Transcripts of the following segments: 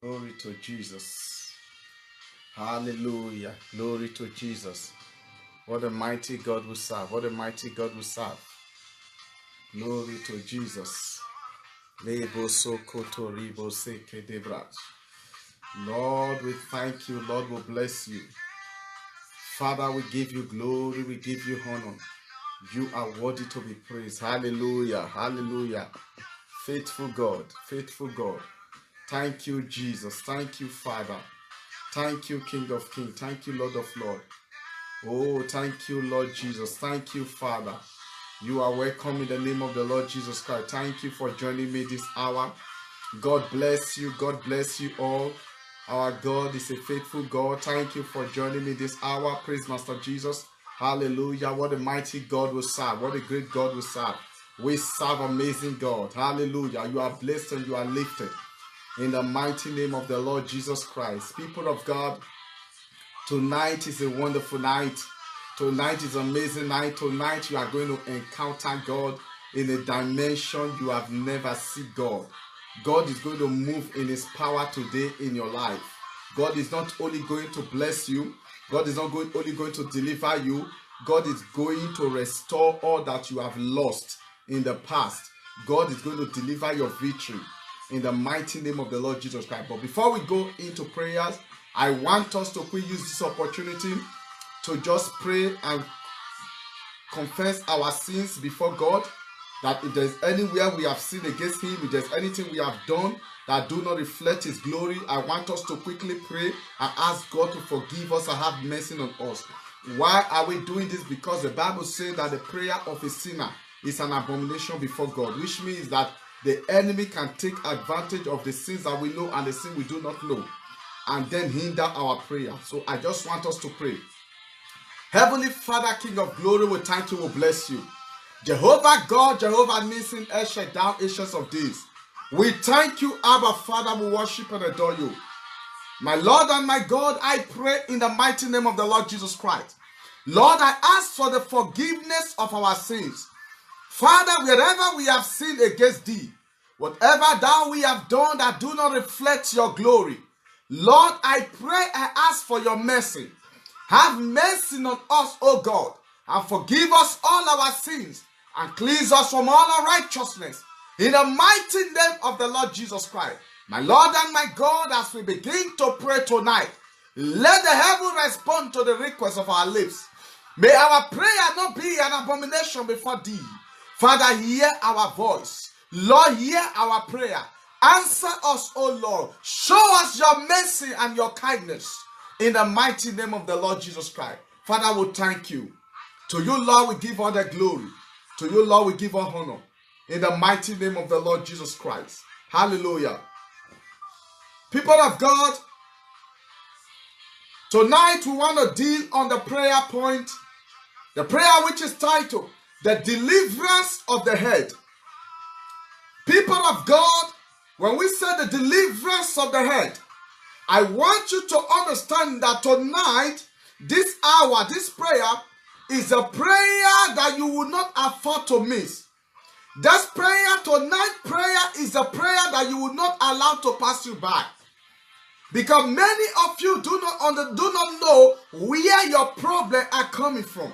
Glory to Jesus. Hallelujah. Glory to Jesus. What a mighty God we serve. What a mighty God we serve. Glory to Jesus. Lord, we thank you. Lord, we bless you. Father, we give you glory. We give you honor. You are worthy to be praised. Hallelujah. Hallelujah. Faithful God. Faithful God. Thank you, Jesus. Thank you, Father. Thank you, King of Kings. Thank you, Lord of Lords. Oh, thank you, Lord Jesus. Thank you, Father. You are welcome in the name of the Lord Jesus Christ. Thank you for joining me this hour. God bless you. God bless you all. Our God is a faithful God. Thank you for joining me this hour. Praise Master Jesus. Hallelujah. What a mighty God we serve. What a great God we serve. We serve amazing God. Hallelujah. You are blessed and you are lifted. In the mighty name of the Lord Jesus Christ. People of God, tonight is a wonderful night. Tonight is an amazing night. Tonight you are going to encounter God in a dimension you have never seen God. God is going to move in his power today in your life. God is not only going to bless you. God is not only going to deliver you. God is going to restore all that you have lost in the past. God is going to deliver your victory in the mighty name of the Lord Jesus Christ. But before we go into prayers, I want us to quickly use this opportunity to just pray and confess our sins before God. That if there's anywhere we have sinned against him, if there's anything we have done that do not reflect his glory, I want us to quickly pray and ask God to forgive us and have mercy on us. Why are we doing this? Because the Bible says that the prayer of a sinner is an abomination before God, which means that the enemy can take advantage of the sins that we know and the sin we do not know, and then hinder our prayer. So I just want us to pray. Heavenly Father, King of glory, we thank you, we bless you. Jehovah God, Jehovah Nissi, El Shaddai, Ancients of Days. We thank you, Abba Father, we worship and adore you. My Lord and my God, I pray in the mighty name of the Lord Jesus Christ. Lord, I ask for the forgiveness of our sins. Father, wherever we have sinned against thee, whatever thou we have done that do not reflect your glory, Lord, I pray, I ask for your mercy. Have mercy on us, O God, and forgive us all our sins, and cleanse us from all unrighteousness. In the mighty name of the Lord Jesus Christ. My Lord and my God, as we begin to pray tonight, let the heaven respond to the request of our lips. May our prayer not be an abomination before thee. Father, hear our voice. Lord, hear our prayer. Answer us, O Lord. Show us your mercy and your kindness. In the mighty name of the Lord Jesus Christ. Father, we thank you. To you, Lord, we give all the glory. To you, Lord, we give all honor. In the mighty name of the Lord Jesus Christ. Hallelujah. People of God, tonight we want to deal on the prayer point. The prayer which is titled, The Deliverance of the Head. People of God, when we say the deliverance of the head, I want you to understand that tonight, this hour, this prayer is a prayer that you will not afford to miss. This prayer, tonight prayer is a prayer that you will not allow to pass you by. Because many of you do not know where your problems are coming from.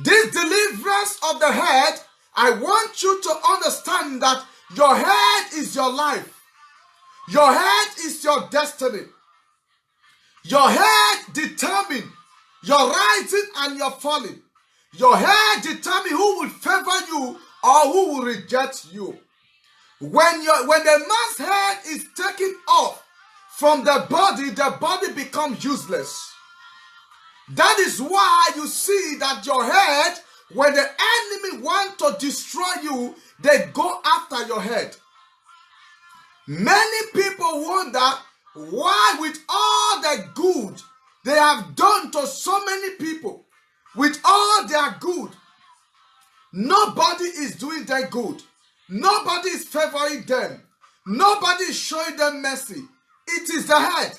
This deliverance of the head, I want you to understand that your head is your life. Your head is your destiny. Your head determines your rising and your falling. Your head determines who will favor you or who will reject you. When the man's head is taken off from the body becomes useless. That is why you see that your head, when the enemy want to destroy you, they go after your head. Many people wonder why, with all the good they have done to so many people, with all their good, nobody is doing them good. Nobody is favoring them. Nobody is showing them mercy. It is the head.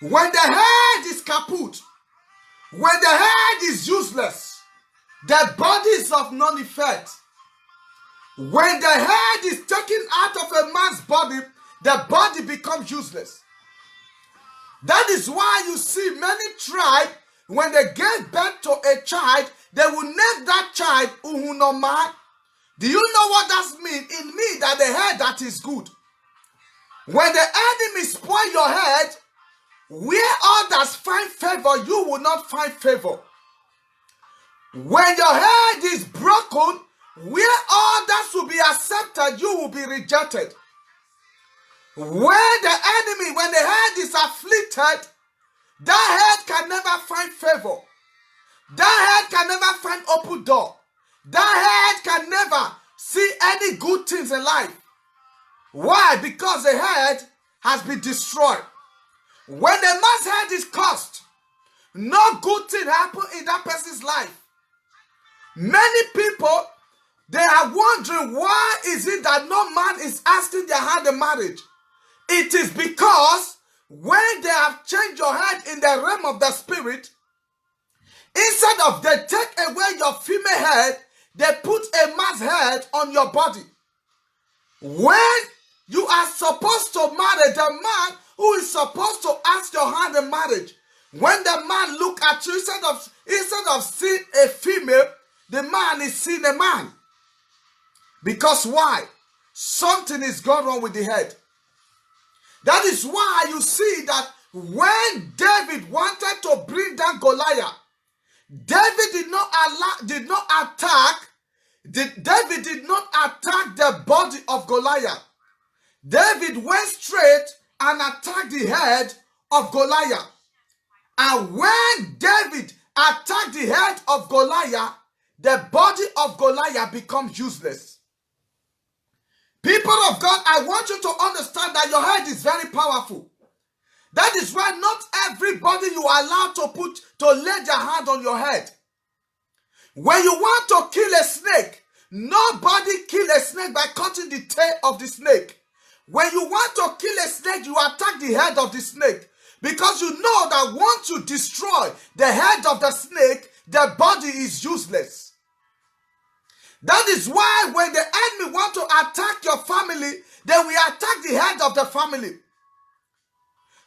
When the head is kaput, when the head is useless, the body is of none effect. When the head is taken out of a man's body, the body becomes useless. That is why you see many tribes, when they give birth to a child, they will name that child Uhunoma. Do you know what that means? It means that the head that is good. When the enemy spoil your head, where others find favor, you will not find favor. When your head is broken, where others will be accepted, you will be rejected. When the head is afflicted, that head can never find favor. That head can never find open door. That head can never see any good things in life. Why? Because the head has been destroyed. When the man's head is cursed, no good thing happens in that person's life. Many people, they are wondering, why is it that no man is asking their hand in marriage? It is because when they have changed your head in the realm of the spirit, instead of they take away your female head, they put a man's head on your body. When you are supposed to marry the man who is supposed to ask your hand in marriage, when the man look at you, instead of seeing a female, the man is seeing a man. Because why? Something is going wrong with the head. That is why you see that when David wanted to bring down Goliath, David did not attack the body of Goliath. David went straight and attacked the head of Goliath. And when David attacked the head of Goliath, the body of Goliath becomes useless. People of God, I want you to understand that your head is very powerful. That is why not everybody you are allowed to lay their hand on your head. When you want to kill a snake, nobody kill a snake by cutting the tail of the snake. When you want to kill a snake, you attack the head of the snake. Because you know that once you destroy the head of the snake, the body is useless. That is why when the enemy want to attack your family, they will attack the head of the family.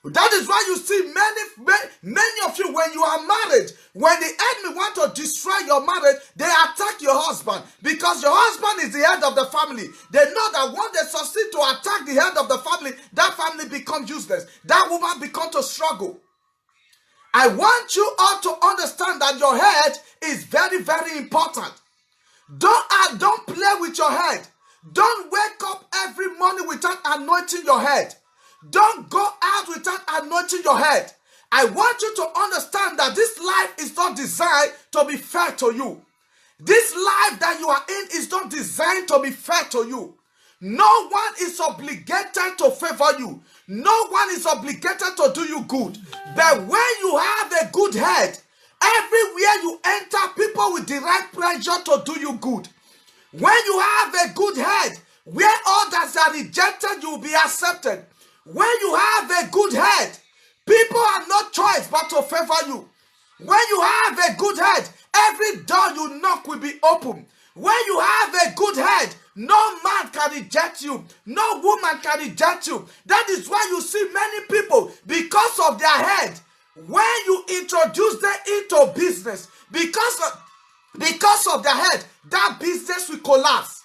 That is why you see many of you, when you are married, when the enemy want to destroy your marriage, they attack your husband. Because your husband is the head of the family. They know that once they succeed to attack the head of the family, that family becomes useless. That woman becomes to struggle. I want you all to understand that your head is very, very important. Don't play with your head. Don't wake up every morning without anointing your head. Don't go out without anointing your head. I want you to understand that this life is not designed to be fair to you. This life that you are in is not designed to be fair to you. No one is obligated to favor you. No one is obligated to do you good. But when you have a good head, everywhere you enter, people will derive pleasure to do you good. When you have a good head, where others are rejected, you will be accepted. When you have a good head, people have no choice but to favor you. When you have a good head, every door you knock will be open. When you have a good head, no man can reject you. No woman can reject you. That is why you see many people, because of their head, when you introduce them into business, because of their head, that business will collapse.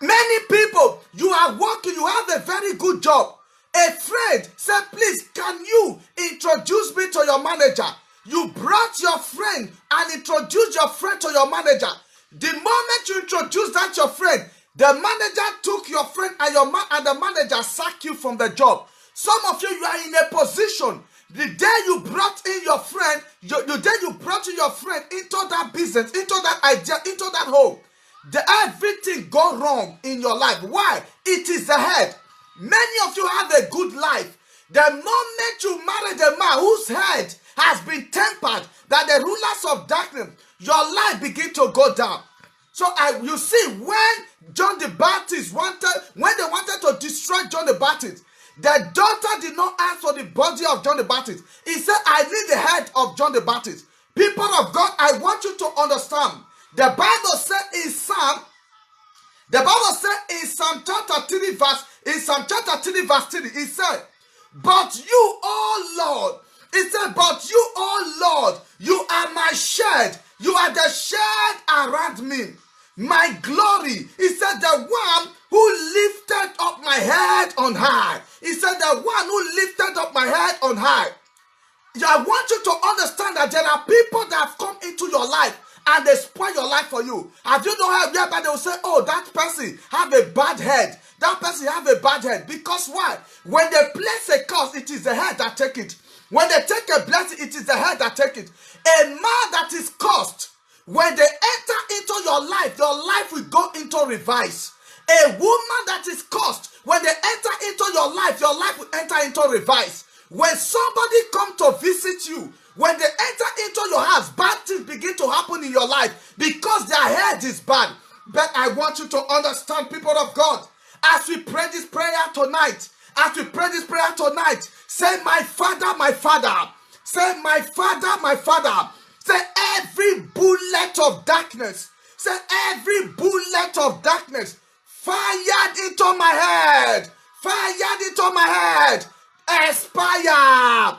Many people, you are working, you have a very good job. A friend said, please, can you introduce me to your manager? You brought your friend and introduced your friend to your manager. The moment you introduce that your friend, the manager took your friend and the manager sacked you from the job. Some of you are in a position. The day you brought in your friend, the day you brought in your friend into that business, into that idea, into that home, everything go wrong in your life. Why? It is the head. Many of you have a good life. The moment you marry the man whose head has been tempered, that the rulers of darkness, your life begin to go down. So you see, when John the Baptist when they wanted to destroy John the Baptist, the daughter did not ask for the body of John the Baptist. He said, I need the head of John the Baptist. People of God, I want you to understand. The Bible said in Psalm The Bible said in Psalm chapter 3 verse 3, it said, but you, oh Lord, it said, but you, oh Lord, you are my shed. You are the shed around me. My glory. He said, the one who lifted up my head on high. He said, the one who lifted up my head on high. I want you to understand that there are people that have come into your life and they spoil your life for you. Have you not heard whereby they will say, oh, that person have a bad head. That person have a bad head. Because why? When they place a curse, it is the head that take it. When they take a blessing, it is the head that take it. A man that is cursed, when they enter into your life will go into reverse. A woman that is cursed, when they enter into your life will enter into reverse. When somebody come to visit you, when they enter into your house, bad things begin to happen in your life because their head is bad. But I want you to understand, people of God, as we pray this prayer tonight, say, my Father, my Father. Say, my Father, my Father. Say, every bullet of darkness. Say, every bullet of darkness fired into my head. Fired into my head. Expire.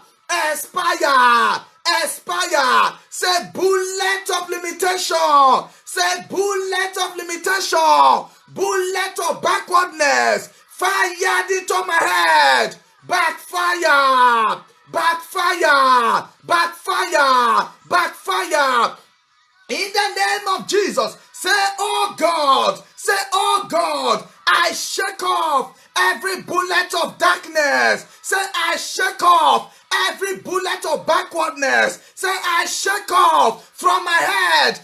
Expire. Expire. Say, bullet of limitation. Say, bullet of limitation. Bullet of backwardness. Fired into my head. Backfire. Backfire. Backfire. Backfire. In the name of Jesus. Say, oh God. Say, oh God. I shake off every bullet of darkness. Say, I shake off every bullet of backwardness. Say, I shake off from my head,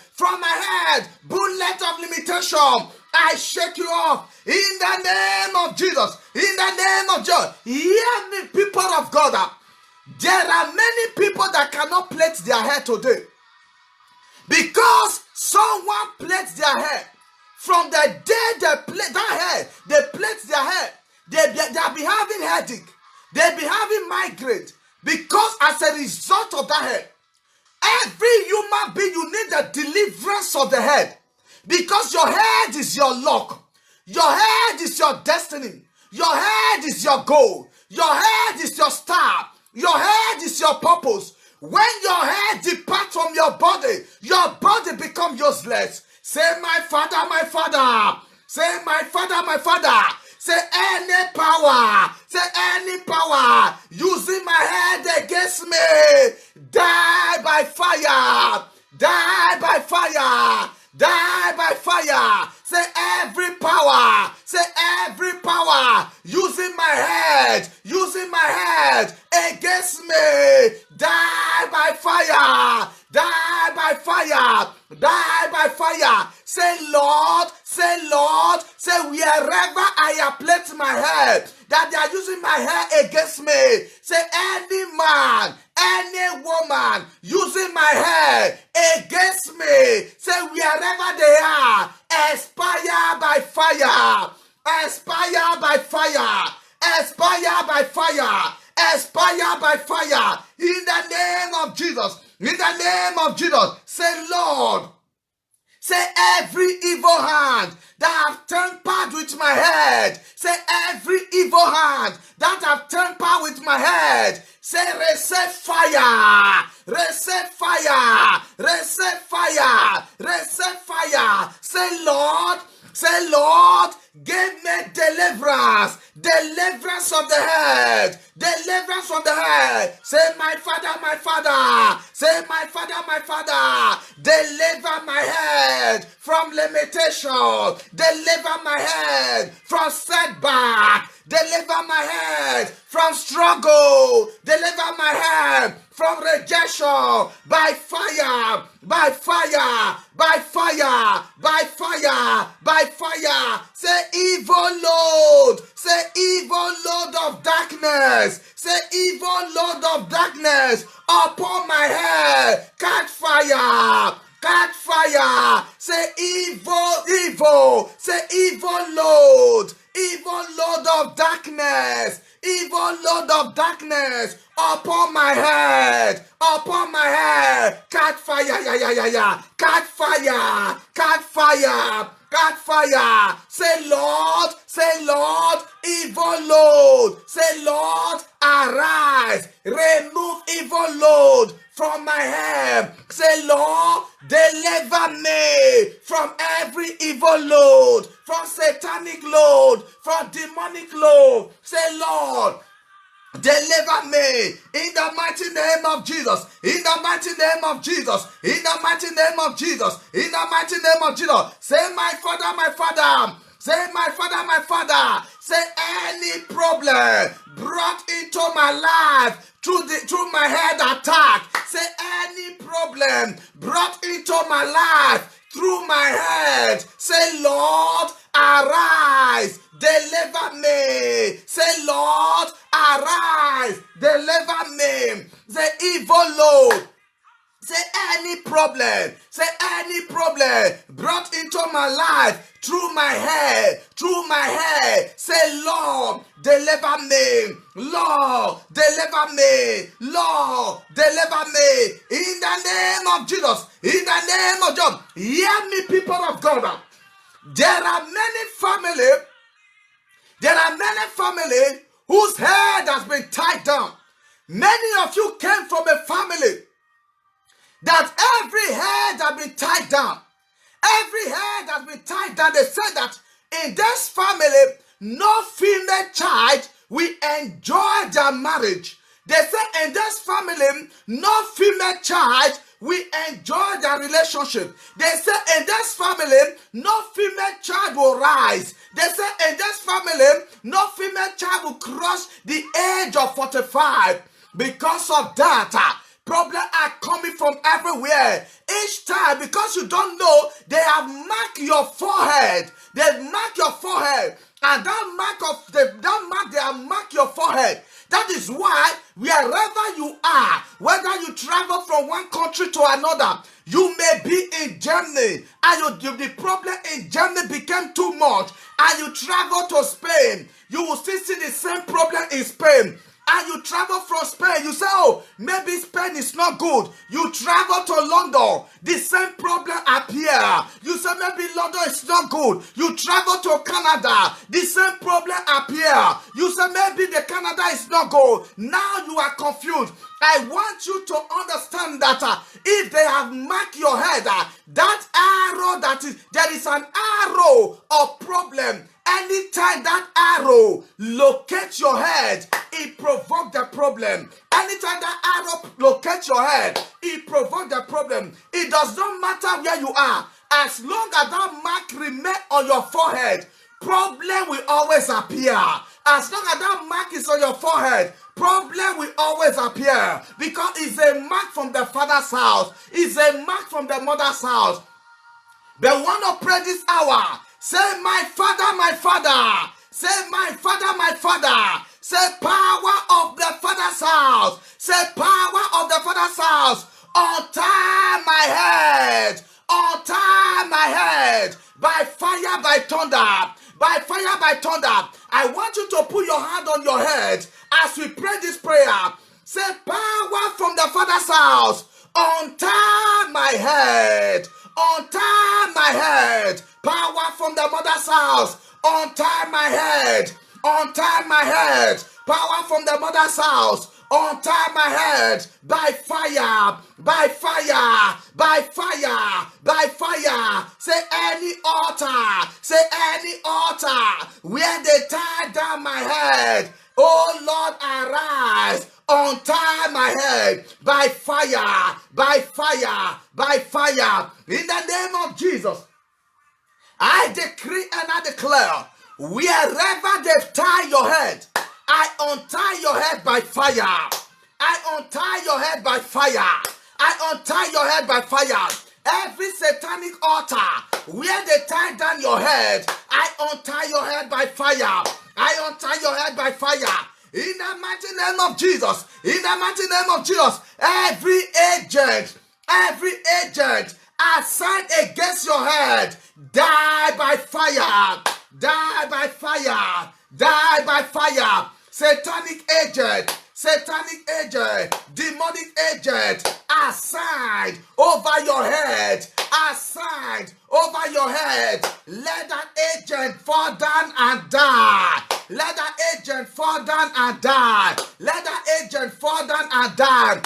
bullet of limitation. I shake you off in the name of Jesus. In the name of Jesus. Hear me, people of God. There are many people that cannot plait their hair today because someone plaits their hair. From the day they plait that hair, they plait their hair. They'll be having headache. They'll be having migraine because as a result of that hair, every human being, you need the deliverance of the head because your head is your luck. Your head is your destiny. Your head is your goal. Your head is your star. Your head is your purpose. When your head departs from your body becomes useless. Say, my Father, my Father. Say, my Father, my Father. Say, any power using my head against me, die by fire, die by fire, die by fire. Say, every power using my head against me, die by fire, die by fire, die by fire. Say, Lord, say, wherever I have placed my head, that they are using my hair against me. Say, any man, any woman using my hair against me, say, wherever they are, expire by fire, expire by fire, expire by fire, expire by fire. In the name of Jesus, in the name of Jesus. Say, Lord, say, every evil hand that have tampered with my head. Say, every evil hand that have tampered with my head. Say, receive fire, receive fire, receive fire, receive fire. Say, Lord, give me deliverance, deliverance of the head, deliverance from the head. Say, my Father, my Father. Say, my Father, my Father. Deliver my head from limitation. Deliver my head from setback. Deliver my head from struggle. Deliver my head from rejection. By fire, by fire, by fire, by fire, by fire. Say, evil load. Say, evil load of darkness. Say, evil load of darkness upon my head. Catch fire. Catch fire. Say, evil. Say, evil load of darkness, evil load of darkness upon my head, catch fire, catch fire, catch fire, Catch fire. Say, Lord, evil load. Say, Lord, arise. Remove evil load from my head. Say, Lord, deliver me from every evil load, from satanic load, from demonic load. Say, Lord, deliver me in the mighty name of Jesus. In the mighty name of Jesus. In the mighty name of Jesus. In the mighty name of Jesus. Say, my Father, my Father. Say, my Father, my Father. Say, any problem brought into my life through my head attack. Say, any problem brought into my life through my head. Say, Lord, arise, deliver me. Say, Lord, arise, deliver me. Say, evil load. Say, any problem brought into my life through my head. Say, Lord, deliver me. Lord, deliver me. Lord, deliver me. In the name of Jesus. In the name of Jesus. Hear me, people of God. There are many families whose head has been tied down. Many of you came from a family that every head has been tied down. Every head has been tied down. They said that in this family, no female child will enjoy their marriage. They say in this family, no female child will enjoy their relationship. They say in this family, no female child will rise. They say in this family, no female child will cross the age of 45. Because of that, problems are coming from everywhere. Each time, because you don't know, they have marked your forehead. They mark your forehead. And they have marked your forehead. That is why wherever you are, whether you travel from one country to another, you may be in Germany, and the problem in Germany became too much, and you travel to Spain, you will still see the same problem in Spain. And you travel from Spain, you say, oh, maybe Spain is not good. You travel to London, the same problem appear. You say, maybe London is not good. You travel to Canada, the same problem appear. You say, maybe the Canada is not good. Now you are confused. I want you to understand that if they have marked your head, that arrow, there is an arrow of problem. Anytime that arrow locates your head, it provokes the problem. Anytime that arrow locates your head, it provokes the problem. It does not matter where you are. As long as that mark remains on your forehead, problem will always appear. As long as that mark is on your forehead, problem will always appear. Because it's a mark from the father's house. It's a mark from the mother's house. They want to pray this hour. Say, my Father, my Father. Say, my Father, my Father. Say, power of the Father's house. Say, power of the Father's house. Untie my head. Untie my head. By fire, by thunder. By fire, by thunder. I want you to put your hand on your head as we pray this prayer. Say, power from the Father's house. Untie my head. Untie my head. Power from the mother's house. Untie my head. Untie my head. Power from the mother's house. Untie my head. By fire. By fire. By fire. By fire. Say any altar. Say any altar where they tie down my head. Oh Lord, arise. Untie my head by fire, by fire, by fire. In the name of Jesus, I decree and I declare, wherever they've tied your head, I untie your head by fire. I untie your head by fire. I untie your head by fire. Every satanic altar where they tie down your head, I untie your head by fire. I untie your head by fire. In the mighty name of Jesus. In the mighty name of Jesus. Every agent assigned against your head, die by fire. Die by fire. Die by fire. Satanic agent, demonic agent assigned over your head, assigned over your head, let that agent fall down and die. Let that agent fall down and die. Let that agent fall down and die.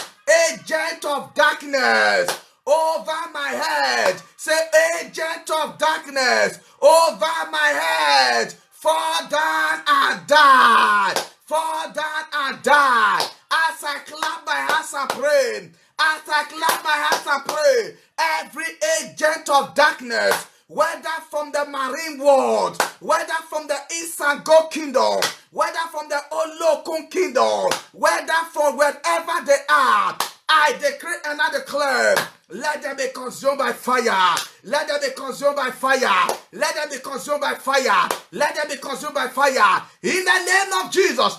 Agent of darkness over my head. Say, agent of darkness over my head. Fall down and die. Fall down and die. As I clap my hands and pray. As I clap my hands and pray. Every agent of darkness, whether from the marine world, whether from the Isango kingdom, whether from the Olokun kingdom, whether from wherever they are, I decree and I declare, let them be consumed by fire. Let them be consumed by fire. Let them be consumed by fire. Let them be consumed by fire. In the name of Jesus.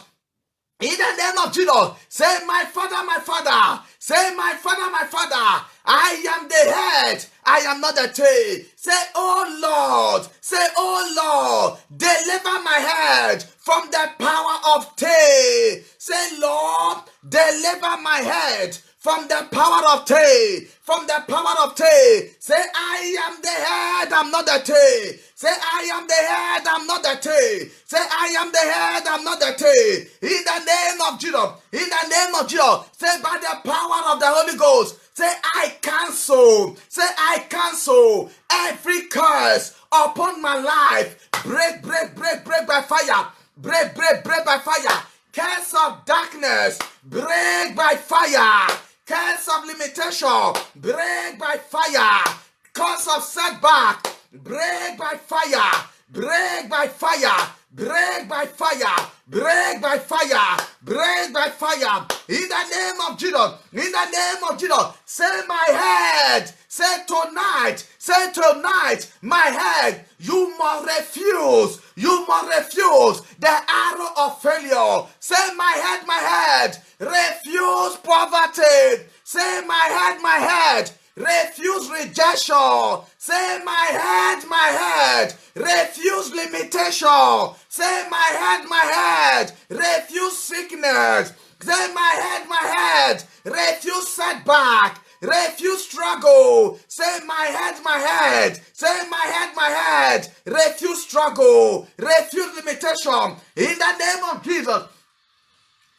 In the name of Jesus. Say, my Father, my Father. Say, my Father, my Father. I am the head. I am not the tail. Say, oh Lord. Say, oh Lord. Deliver my head from the power of tail. Say, Lord, deliver my head from the power of tail, from the power of tail. Say, I am the head, I'm not the tail. Say, I am the head, I'm not the tail. Say, I am the head, I'm not the tail. In the name of Jesus, in the name of Jesus. Say, by the power of the Holy Ghost. Say, I cancel. Say, I cancel every curse upon my life. Break, break, break, break by fire. Break, break, break by fire. Curse of darkness, break by fire. Curse of limitation, break by fire. Curse of setback, break by fire. Break by fire. Break by fire. Break by fire. Break by fire. In the name of Jesus. In the name of Jesus. Say, my head. Say tonight. Say tonight. My head. You must refuse. You must refuse the arrow of failure. Say, my head. My head. Refuse poverty. Say, my head. My head. Refuse rejection. Say, my head, refuse limitation. Say, my head, refuse sickness. Say, my head, refuse setback. Refuse struggle. Say, my head. Say, my head, refuse struggle. Refuse limitation. In the name of Jesus,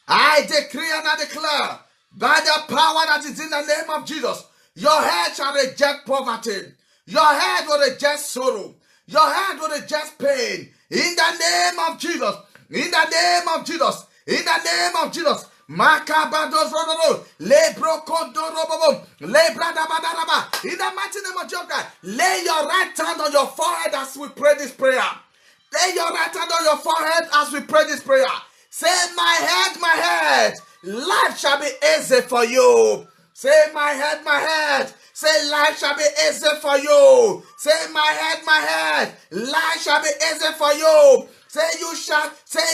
I decree and I declare, by the power that is in the name of Jesus, your head shall reject poverty. Your head will reject sorrow. Your head will reject pain. In the name of Jesus. In the name of Jesus. In the name of Jesus. In the mighty name of Jesus. Lay your right hand on your forehead as we pray this prayer. Lay your right hand on your forehead as we pray this prayer. Say, my head, life shall be easy for you. Say, my head. Say, life shall be easy for you. Say, my head, life shall be easy for you. Say,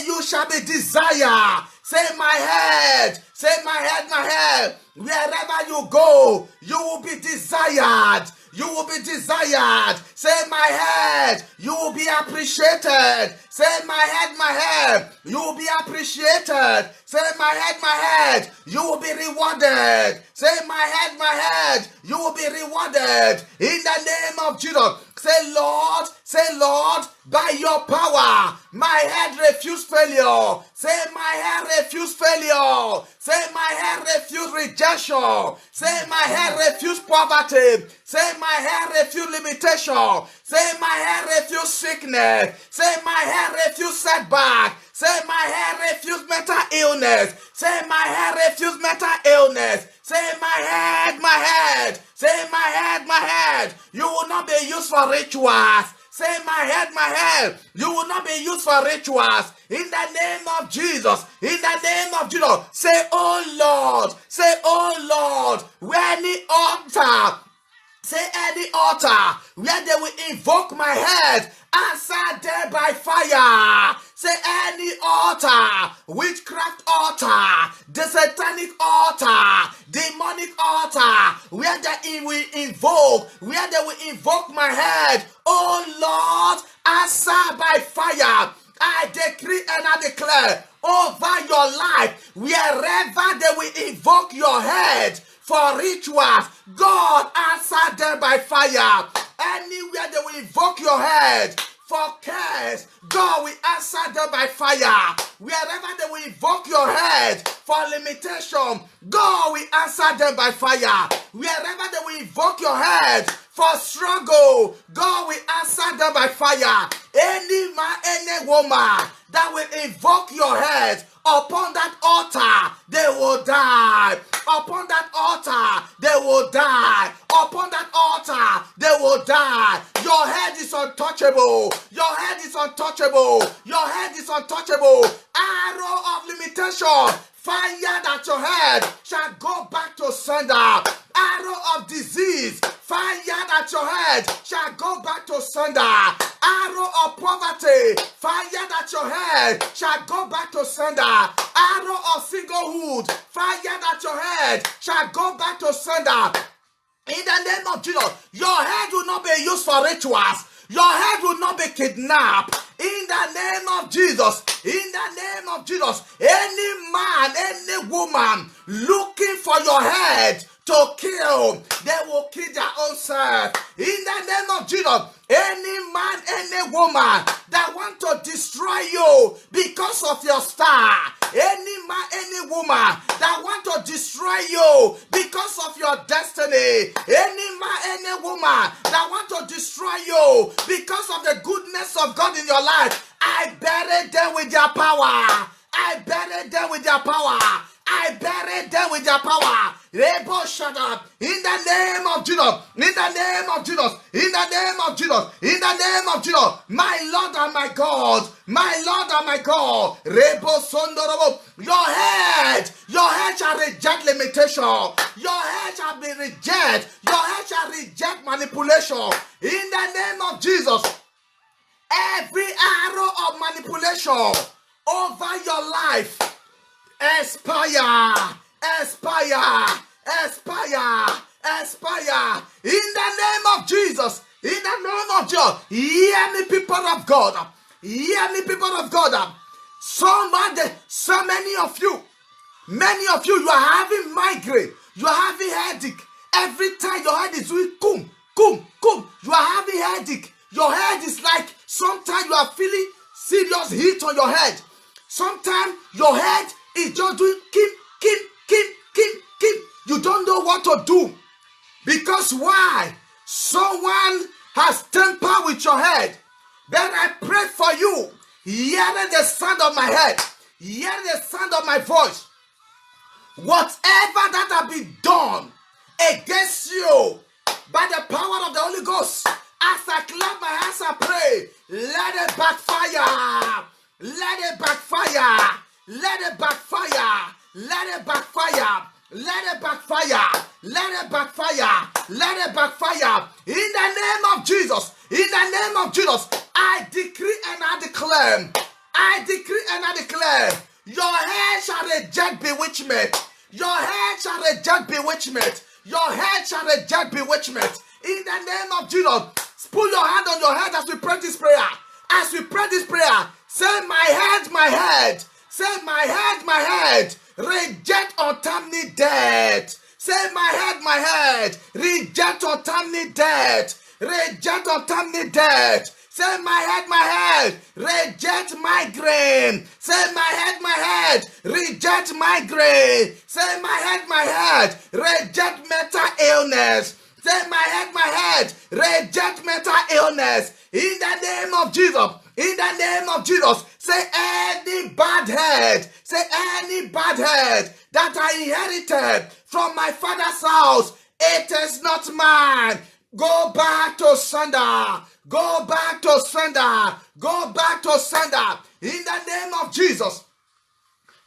you shall be desired. Say, my head, my head. Wherever you go, you will be desired. You will be desired. Say, my head, you will be appreciated. Say, my head, you will be appreciated. Say, my head, you will be rewarded. Say, my head, you will be rewarded. In the name of Jesus. Say, Lord, by your power, my head refuse failure. Say, my head refuse failure. Say, my head refuse rejection. Say, my head refuse poverty. Say, my head refuse limitation. Say, my head refuse sickness. Say, my head refuse setback. Say, my head refuse mental illness. Say, my head refuse mental illness. Say, my head. Say, my head. You will not be used for rituals. Say, my head. You will not be used for rituals. In the name of Jesus. In the name of Jesus. Say, oh Lord. Say, oh Lord. Where any altar. Say, any altar where they will invoke my head, answer there by fire. Say, any altar, witchcraft altar, the satanic altar, demonic altar, where they will invoke my head. Oh Lord, answer by fire. I decree and I declare over your life, wherever they will invoke your head, for rituals, God answer them by fire. Anywhere they will invoke your head for cares, God will answer them by fire. Wherever they will invoke your head for limitation, God will answer them by fire. Wherever they will invoke your head for struggle, God will answer them by fire. Any man, any woman that will invoke your head upon that altar, they will die. Upon that altar, they will die. Upon that altar, they will die. Your head is untouchable. Your head is untouchable. Your head is untouchable. Arrow of limitation fired at your head shall go back to sender. Arrow of disease fired at your head shall go back to sender. Arrow of poverty fired at your head shall go back to sender. Arrow of singlehood fired at your head shall go back to sender. In the name of Jesus, your head will not be used for rituals. Your head will not be kidnapped. In the name of Jesus, in the name of Jesus, any man, any woman looking for your head to kill, they will kill their own self. In the name of Jesus, any man, any woman that want to destroy you because of your star, any man, any woman that want to destroy you because of your destiny, any man, any woman that want to destroy you because of the goodness of God in your life, I bury them with their power. I bury them with their power. I bury them with their power. Rebo shut up. In the name of Jesus. In the name of Jesus. In the name of Jesus. In the name of Jesus. My Lord and my God. My Lord and my God. Rebo sondorobo. Your head shall reject limitation. Your head shall be reject. Your head shall reject manipulation. In the name of Jesus. Every arrow of manipulation over your life, expire, expire, expire, expire. In the name of Jesus, in the name of Jesus, hear me, people of God. Hear me, people of God. So many of you, you are having migraine. You are having headache. Every time your head is doing cum. You are having headache. Your head is like, sometimes you are feeling serious heat on your head. Sometimes your head is just doing kim. You don't know what to do. Because why? Someone has tempered with your head. Then I pray for you. Hearing the sound of my head. Hearing the sound of my voice. Whatever that has been done against you by the power of the Holy Ghost, as I clap my hands and pray, let it backfire. Let it backfire. Let it backfire. Let it backfire. Let it backfire. Let it backfire. Let it backfire. In the name of Jesus. In the name of Jesus. I decree and I declare. I decree and I declare. Your head shall reject bewitchment. Your head shall reject bewitchment. Your head shall reject bewitchment. In the name of Jesus. Put your hand on your head as we pray this prayer. As we pray this prayer, say, my head, my head. Say, my head, reject untimely death. Say, my head, reject untimely death. Reject untimely death. Say, my head, reject migraine. Say, my head, reject migraine. Say, my head, reject mental illness. Say, my head, reject mental illness. In the name of Jesus. In the name of Jesus. Say, any bad head. Say, any bad head that I inherited from my father's house, it is not mine. Go back to sender. Go back to sender. Go back to sender. In the name of Jesus.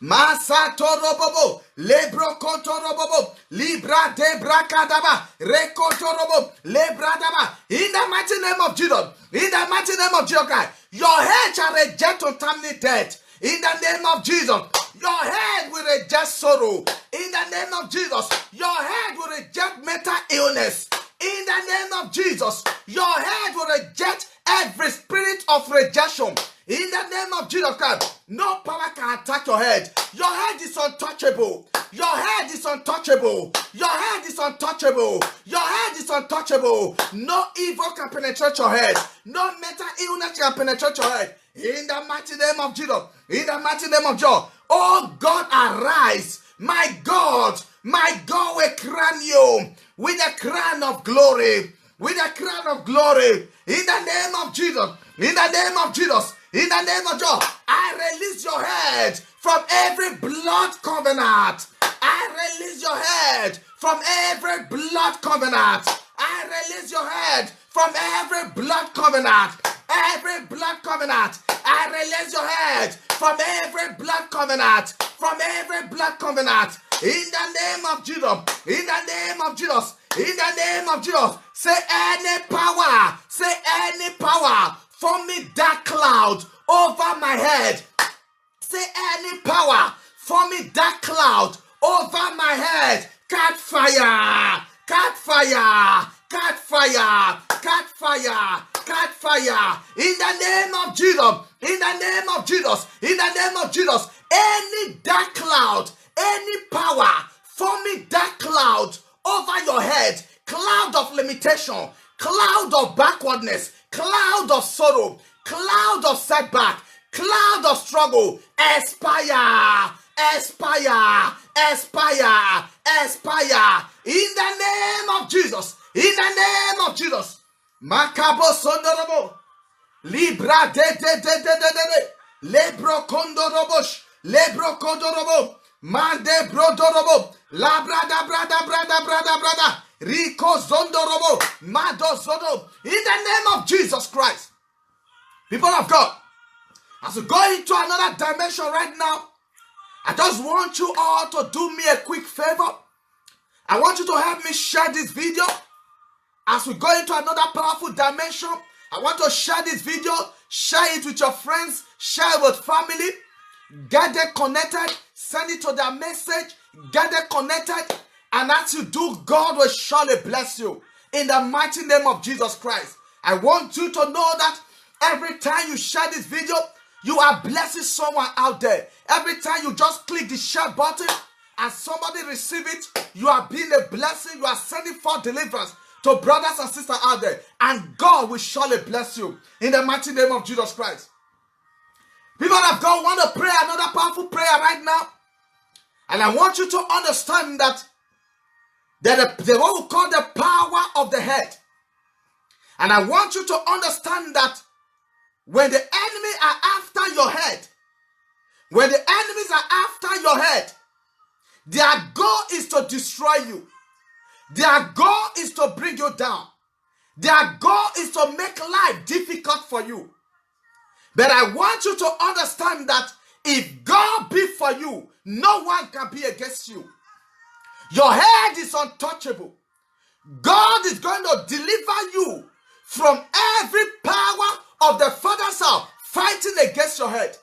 Masato robobo, lebro konto robobo, libra de brakadaba, rekonto robo, lebra daba. In the mighty name of Jesus, in the mighty name of Jesus Christ, your head shall reject untimely death. In the name of Jesus, your head will reject sorrow. In the name of Jesus, your head will reject mental illness. In the name of Jesus, your head will reject every spirit of rejection. In the name of Jesus Christ, no power can attack your head. Your head is untouchable. Your head is untouchable. Your head is untouchable. Your head is untouchable. No evil can penetrate your head. No mental illness can penetrate your head. In the mighty name of Jesus. In the mighty name of Jesus. Oh God, arise. My God will crown you with a crown of glory. With a crown of glory. In the name of Jesus. In the name of Jesus. In the name of Jesus. I release your head from every blood covenant. I release your head from every blood covenant. I release your head from every blood covenant. Every blood covenant. I release your head from every blood covenant. From every blood covenant. In the name of Jesus. In the name of Jesus. In the name of Jesus. Say any power. Say any power. Forming dark cloud over my head. Say any power forming dark cloud over my head. Catch fire. Catch fire. Catch fire. Catch fire. Catch fire. In the name of Jesus. In the name of Jesus. In the name of Jesus. Any dark cloud. Any power forming dark cloud over your head. Cloud of limitation. Cloud of backwardness. Cloud of sorrow. Cloud of setback. Cloud of struggle. Expire. Expire. Expire. Expire. In the name of Jesus. In the name of Jesus. Makabo sondorobo. Libra de. Lebro kondorobosh. Lebro kondorobo. Mande brodorobo. Brada. Rico zondorobo. Mado zodo. In the name of Jesus Christ. People of God, as we go into another dimension right now, I just want you all to do me a quick favor. I want you to help me share this video. As we go into another powerful dimension, I want to share this video. Share it with your friends. Share it with family. Get them connected. Send it to their message. Get them connected. And as you do, God will surely bless you. In the mighty name of Jesus Christ. I want you to know that every time you share this video, you are blessing someone out there. Every time you just click the share button and somebody receive it, you are being a blessing. You are sending forth deliverance to brothers and sisters out there. And God will surely bless you in the mighty name of Jesus Christ. People of God want to pray another powerful prayer right now. And I want you to understand that the what we call the power of the head. And I want you to understand that when the enemy are after your head, when the enemies are after your head, their goal is to destroy you. Their goal is to bring you down. Their goal is to make life difficult for you. But I want you to understand that if God be for you, no one can be against you. Your head is untouchable. God is going to deliver you from every power of the Father's house fighting against your head.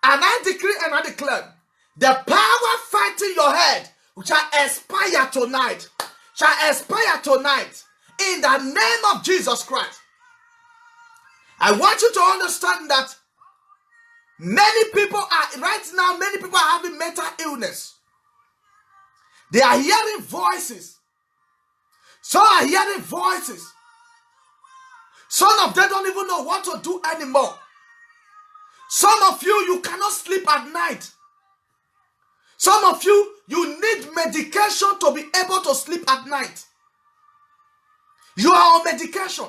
And I decree and I declare, the power fighting your head shall expire tonight. Shall expire tonight. In the name of Jesus Christ. I want you to understand that many people are, right now, many people are having mental illness. They are hearing voices. Some are hearing voices. Some of them don't even know what to do anymore. Some of you, you cannot sleep at night. Some of you, you need medication to be able to sleep at night. You are on medication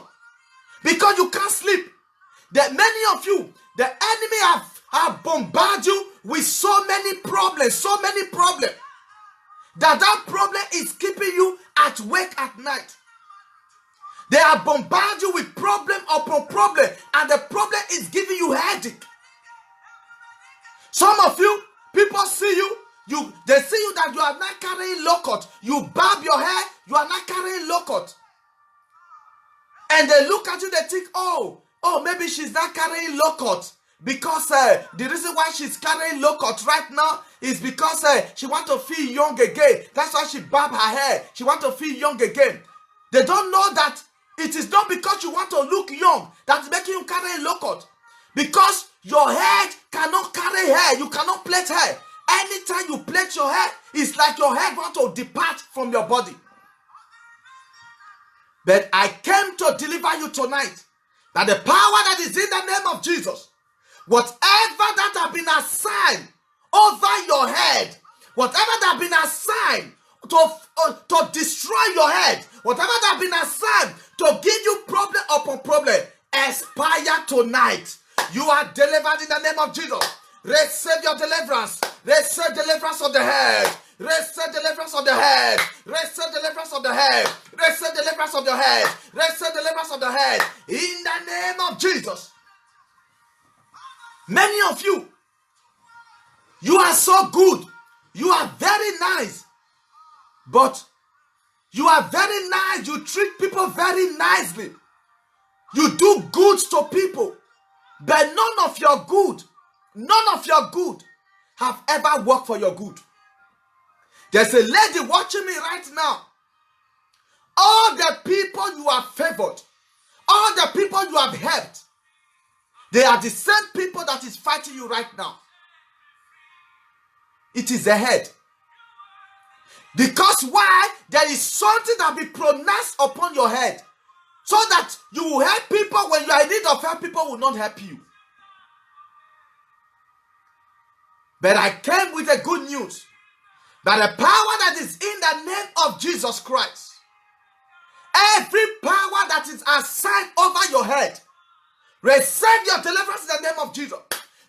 because you can't sleep. That many of you, the enemy have bombarded you with so many problems, that problem is keeping you at work at night. They are bombarding you with problem upon problem, and the problem is giving you headache. Some of you, people see you, they see you that you are not carrying locket. You barb your hair, you are not carrying locket. And they look at you, they think, oh, maybe she's not carrying locket. Because the reason why she's carrying locket right now is because she wants to feel young again. That's why she barb her hair. She wants to feel young again. They don't know that it is not because you want to look young that's making you carry locket. Because your head cannot carry hair. You cannot plait hair. Anytime you plait touch your head, it's like your head wants to depart from your body. But I came to deliver you tonight, that the power that is in the name of Jesus, whatever that has been assigned over your head, whatever that has been assigned to destroy your head, whatever that has been assigned to give you problem upon problem, expire tonight. You are delivered in the name of Jesus. Receive your deliverance. Receive deliverance of the head. Receive deliverance of the head. Receive deliverance of the head. Receive deliverance of the head. Receive deliverance of the head. In the name of Jesus. Many of you, you are so good. You are very nice. But you are very nice. You treat people very nicely. You do good to people. But none of your good have ever worked for your good. There's a lady watching me right now. All the people you have favored, all the people you have helped, they are the same people that is fighting you right now. It is the head. Because why? There is something that will be pronounced upon your head, so that you will help people when you are in need of help. People will not help you. But I came with the good news that the power that is in the name of Jesus Christ, every power that is assigned over your head, receive your deliverance in the name of Jesus.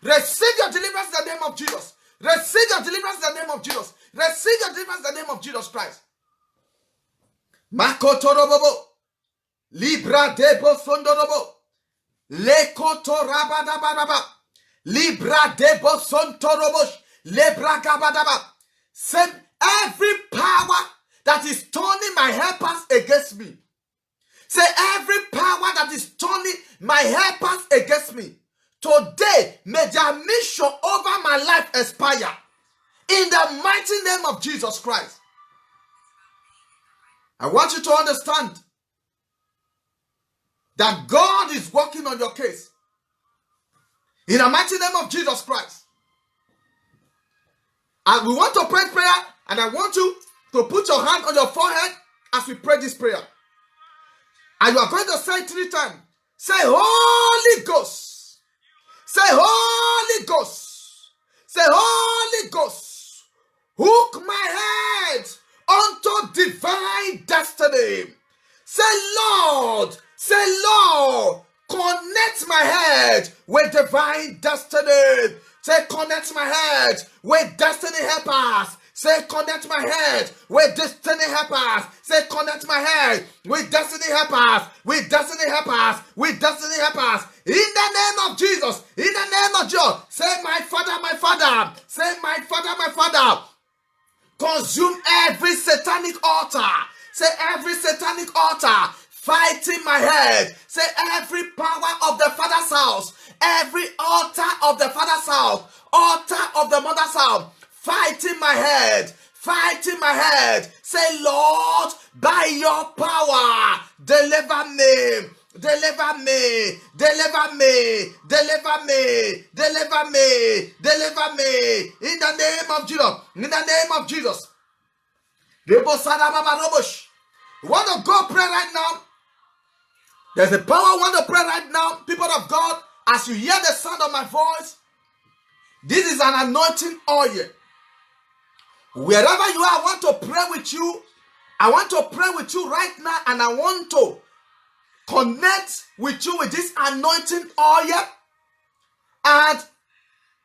Receive your deliverance in the name of Jesus. Receive your deliverance in the name of Jesus. Receive your deliverance in the name of Jesus Christ. Makotorobobo, Libra debo sondorobo, Lekoto rabadabadaba, Libra debo sontorobosh, Lebra gabadaba. Send every power that is turning my helpers against me. Say every power that is turning my helpers against me. Today, may their mission over my life expire. In the mighty name of Jesus Christ. I want you to understand that God is working on your case. In the mighty name of Jesus Christ. And we want to pray prayer, and I want you to put your hand on your forehead as we pray this prayer. And you are going to say 3 times. Say, Holy Ghost. Say, Holy Ghost. Say, Holy Ghost. Hook my head unto divine destiny. Say, Lord, connect my head with divine destiny. Say, connect my head with destiny helpers. Say, connect my head with destiny helpers. Say, connect my head with destiny helpers. With destiny helpers. With destiny helpers. In the name of Jesus. In the name of Jesus. Say, my Father, my Father. Say, my Father, my Father. Consume every satanic altar. Say, every satanic altar fighting my head. Say, every power of the Father's house. Every altar of the Father's house. Altar of the Mother's house. Fighting my head. Fighting my head. Say, Lord, by your power, deliver me. Deliver me, deliver me, deliver me, deliver me, deliver me, in the name of Jesus, in the name of Jesus. You want to go pray right now? There's a power I want to pray right now, people of God. As you hear the sound of my voice, this is an anointing oil. Wherever you are, I want to pray with you. I want to pray with you right now, and I want to connect with you with this anointing oil. And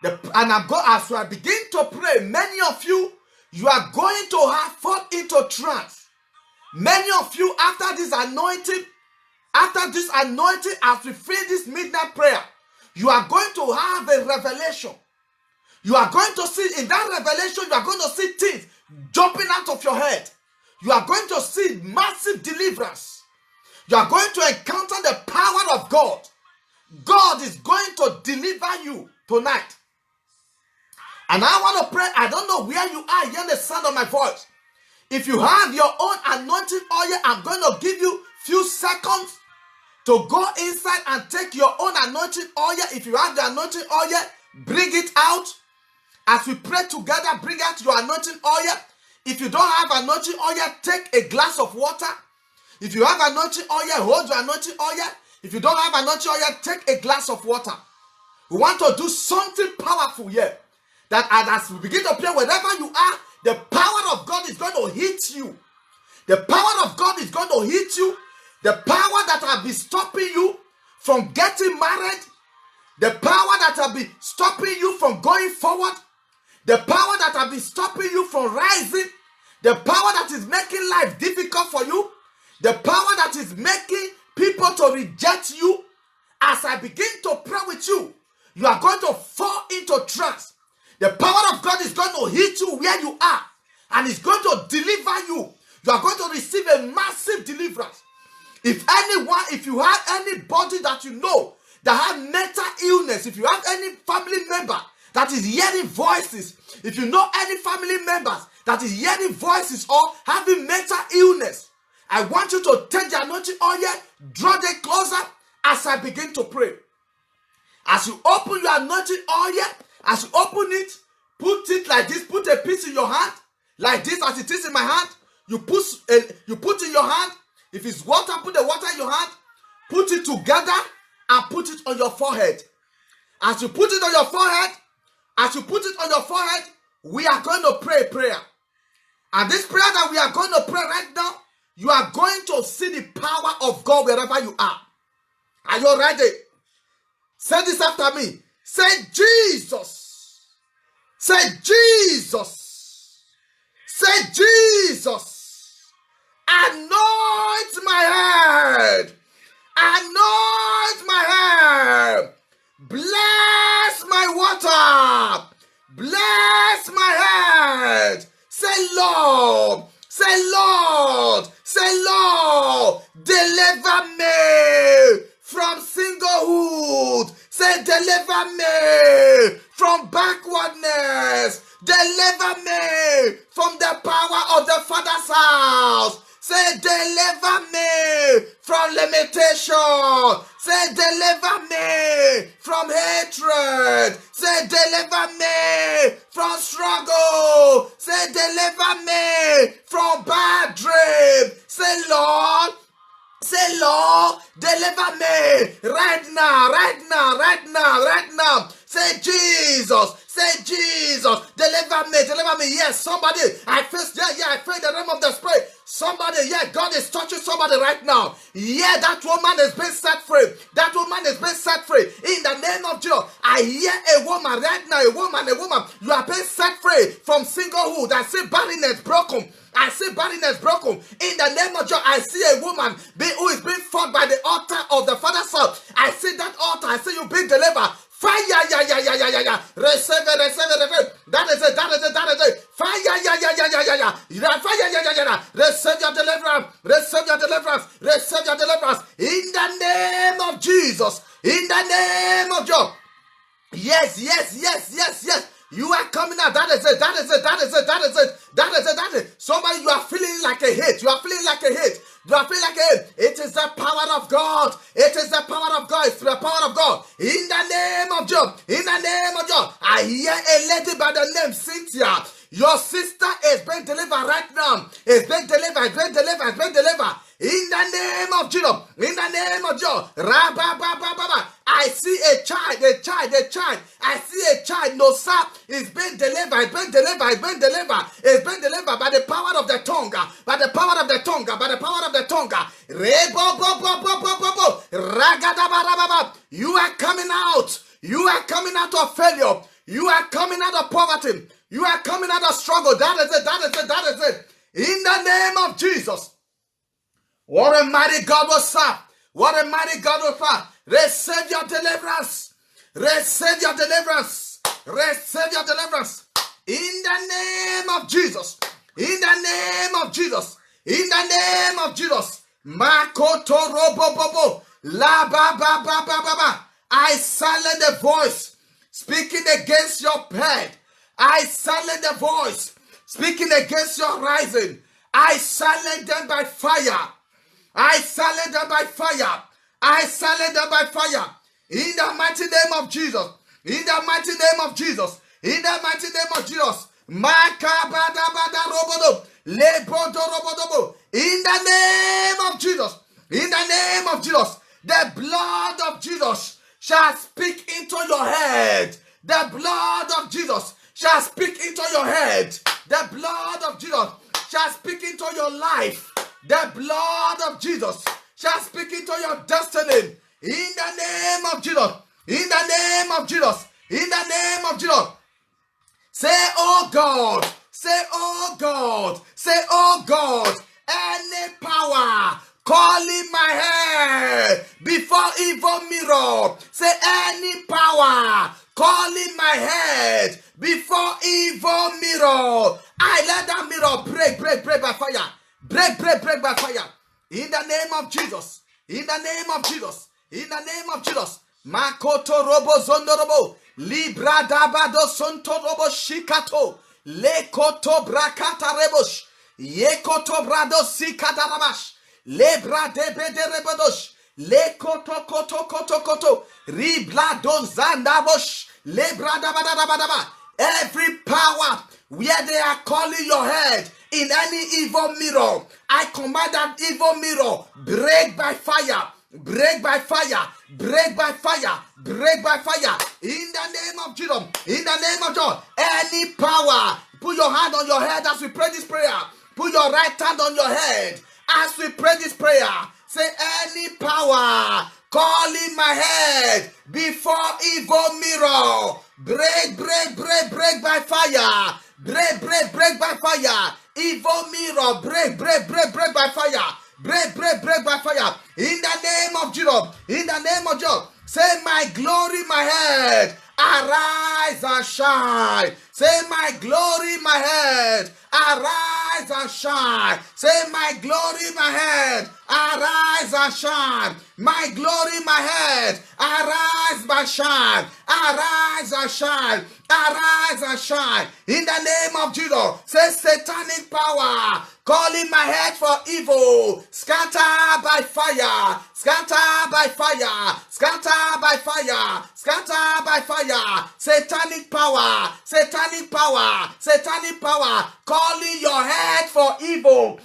as I begin to pray, many of you, you are going to have fall into trance. Many of you, after this anointing, as we finish this midnight prayer, you are going to have a revelation. You are going to see, in that revelation, you are going to see things jumping out of your head. You are going to see massive deliverance. You are going to encounter the power of God. God is going to deliver you tonight. And I want to pray. I don't know where you are hearing the sound of my voice. If you have your own anointing oil, I'm going to give you a few seconds to go inside and take your own anointing oil. If you have the anointing oil, bring it out. As we pray together, bring out your anointing oil. If you don't have anointing oil, take a glass of water. If you have anointing oil, hold your anointing oil. If you don't have anointing oil, take a glass of water. We want to do something powerful here. That as we begin to pray, wherever you are, the power of God is going to hit you. The power of God is going to hit you. The power that has been stopping you from getting married. The power that has been stopping you from going forward. The power that has been stopping you from rising. The power that is making life difficult for you. The power that is making people to reject you. As I begin to pray with you, you are going to fall into trance. The power of God is going to hit you where you are. And it's going to deliver you. You are going to receive a massive deliverance. If you have anybody that you know that have mental illness, if you have any family member that is hearing voices, if you know any family members that is hearing voices or having mental illness, I want you to take the anointing oil, draw them closer as I begin to pray. As you open your anointing oil, as you open it, put it like this, put a piece in your hand, like this as it is in my hand. You put in your hand. If it's water, put the water in your hand. Put it together and put it on your forehead. As you put it on your forehead, we are going to pray a prayer. And this prayer that we are going to pray right now, you are going to see the power of God wherever you are. Are you ready? Say this after me. Say Jesus. Say Jesus. Say Jesus. Anoint my head. Anoint my head. Bless my water. Bless my head. Say Lord. Say Lord. Say Lord. Deliver me from singlehood. Say deliver me from backwardness. Deliver me from the power of the Father's house. Say deliver me from limitation. Say deliver me from hatred. Say deliver me from struggle. Say deliver me from bad dream. Say Lord. Say, Lord, deliver me right now, right now, right now, right now. Say, Jesus. Say, Jesus, deliver me, deliver me. Yes, somebody, I feel the realm of the Spirit. Somebody, God is touching somebody right now. Yeah, that woman is being set free. That woman is being set free. In the name of Jesus, I hear a woman right now, a woman. You are being set free from singlehood. I see barrenness broken. I see barrenness broken. In the name of Jesus, I see a woman who is being fought by the altar of the Father's house. I see that altar. I see you being delivered. Fire, yeah. Receive it. That is it. Fire, yeah. Fire, yeah. Receive your deliverance. Receive your deliverance. Receive your deliverance. In the name of Jesus. In the name of Jesus. Yes. You are coming out. That is it. Somebody, you are feeling like a hit. It is the power of God. It is the power of God. It's the power of God. In the name of Jesus. I hear a lady by the name Cynthia. Your sister is being delivered right now. It's being delivered. In the name of Jesus. I see a child. I see a child. No, sir. It's been delivered. It's been delivered by the power of the tongue. You are coming out. You are coming out of failure. You are coming out of poverty. You are coming out of struggle. That is it. In the name of Jesus. What a mighty God will serve. Receive your deliverance. In the name of Jesus. Makoto robobobo. La ba ba ba ba ba ba. I silence the voice speaking against your head. I silence the voice speaking against your rising. I silence them by fire. In the mighty name of Jesus. In the mighty name of Jesus. Makabadabadarobodo. Lebodorobodobo. In the name of Jesus. In the name of Jesus. The blood of Jesus shall speak into your head. The blood of Jesus shall speak into your head. The blood of Jesus shall speak into your life. The blood of Jesus shall speak into your destiny. In the name of Jesus. In the name of Jesus. In the name of Jesus. Say, oh God. Say, oh God. Say, oh God. Any power calling my head before evil mirror. Say, any power calling my head before evil mirror. I let that mirror break by fire. Break by fire. In the name of Jesus. In the name of Jesus. In the name of Jesus. Makoto robo zondorobo. Libra dabado sonto robo shikato. Lekoto brakata rebosh. Yekoto brado sikatarabash. Lebra debe de rebodosh. Lekoto koto. Ribla don zandabosh. Lebra dabadabadaba. Every power where they are calling your head in any evil mirror, I command that evil mirror break by fire. Break by fire, break by fire, break by fire. In the name of Jesus, in the name of God, any power, put your hand on your head as we pray this prayer. Put your right hand on your head as we pray this prayer. Say, any power calling my head before evil mirror, break by fire. Break by fire. Evil mirror, break by fire. Break by fire. In the name of Jesus. In the name of Jesus. Say, my glory, my head, arise and shine. Say, my glory, my head, arise and shine. Say, my glory, my head, arise and shine. My glory, my head, arise and shine. Arise and shine. Arise and shine. In the name of Jesus. Say, satanic power calling my head for evil, scatter by fire, scatter by fire, scatter by fire, scatter by fire. Satanic power, satanic power, satanic power calling your head for evil.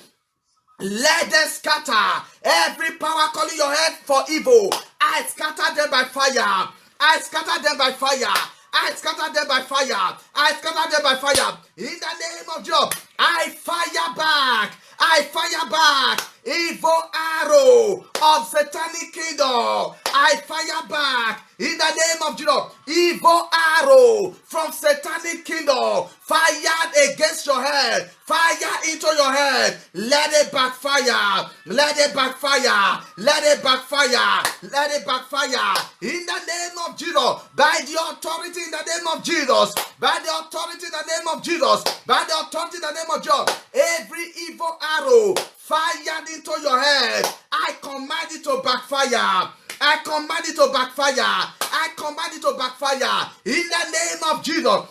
Let them scatter. Every power calling your head for evil, I scatter them by fire. I scatter them by fire. I scatter them by fire. I scatter them by fire. In the name of Jesus, I fire back. I fire back evil arrow of satanic kingdom. I fire back in the name of Jesus. Evil arrow from satanic kingdom fired against your head. Fire into your head. Let it backfire. Let it backfire. Let it backfire. Let it backfire. In the name of Jesus. By the authority in the name of Jesus. By the authority in the name of Jesus. By the authority in the name of Jesus. Every evil arrow fired into your head, I command it to backfire. I command it to backfire. I command it to backfire. In the name of Jesus.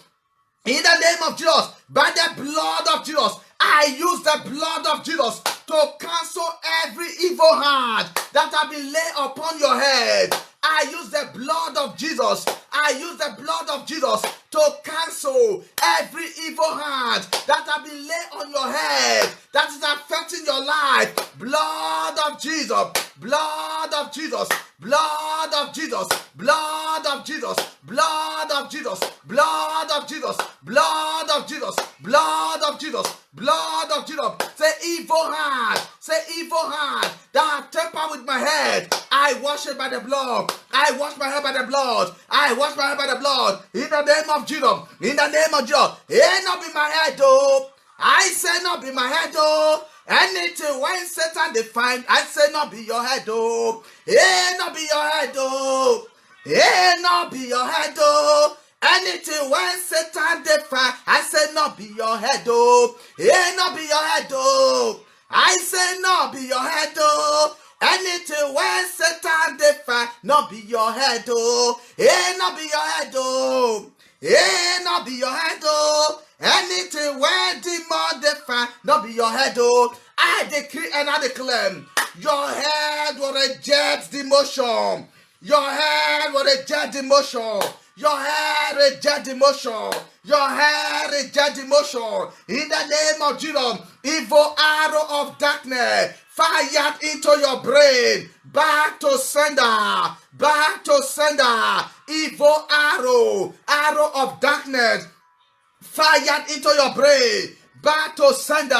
In the name of Jesus. By the blood of Jesus. I use the blood of Jesus to cancel every evil hand that have been laid upon your head. I use the blood of Jesus. I use the blood of Jesus to cancel every evil hand that have been laid on your head that is affecting your life. Blood of Jesus. Blood of Jesus. Blood of Jesus. Blood of Jesus. Blood of Jesus. Blood of Jesus. Blood of Jesus. Blood of Jesus. Blood of Jesus. Say evil hand. Say evil hand that have tempered with my head. I wash it by the blood. I wash my head by the blood. I wash my head by the blood. In the name of Jesus. In the name of Jesus. It not be my head though. I say not be my head though. Anything when Satan define, I say not be your head though. It not be your head though. It not be your head though. Anything when Satan define, I say not be your head though. It not be your head though. I say not be your head though. Anything when Satan define, not be your head though. It not be your head though. It not be your head though. Anything when demon define, not be your head though. I decree and I declare, your head will reject demotion. Your head will reject demotion. Your head reject demotion. Your head reject demotion. In the name of Jesus, evil arrow of darkness fired into your brain. Back to sender. Back to sender. Evil arrow of darkness fired into your brain. Back to sender.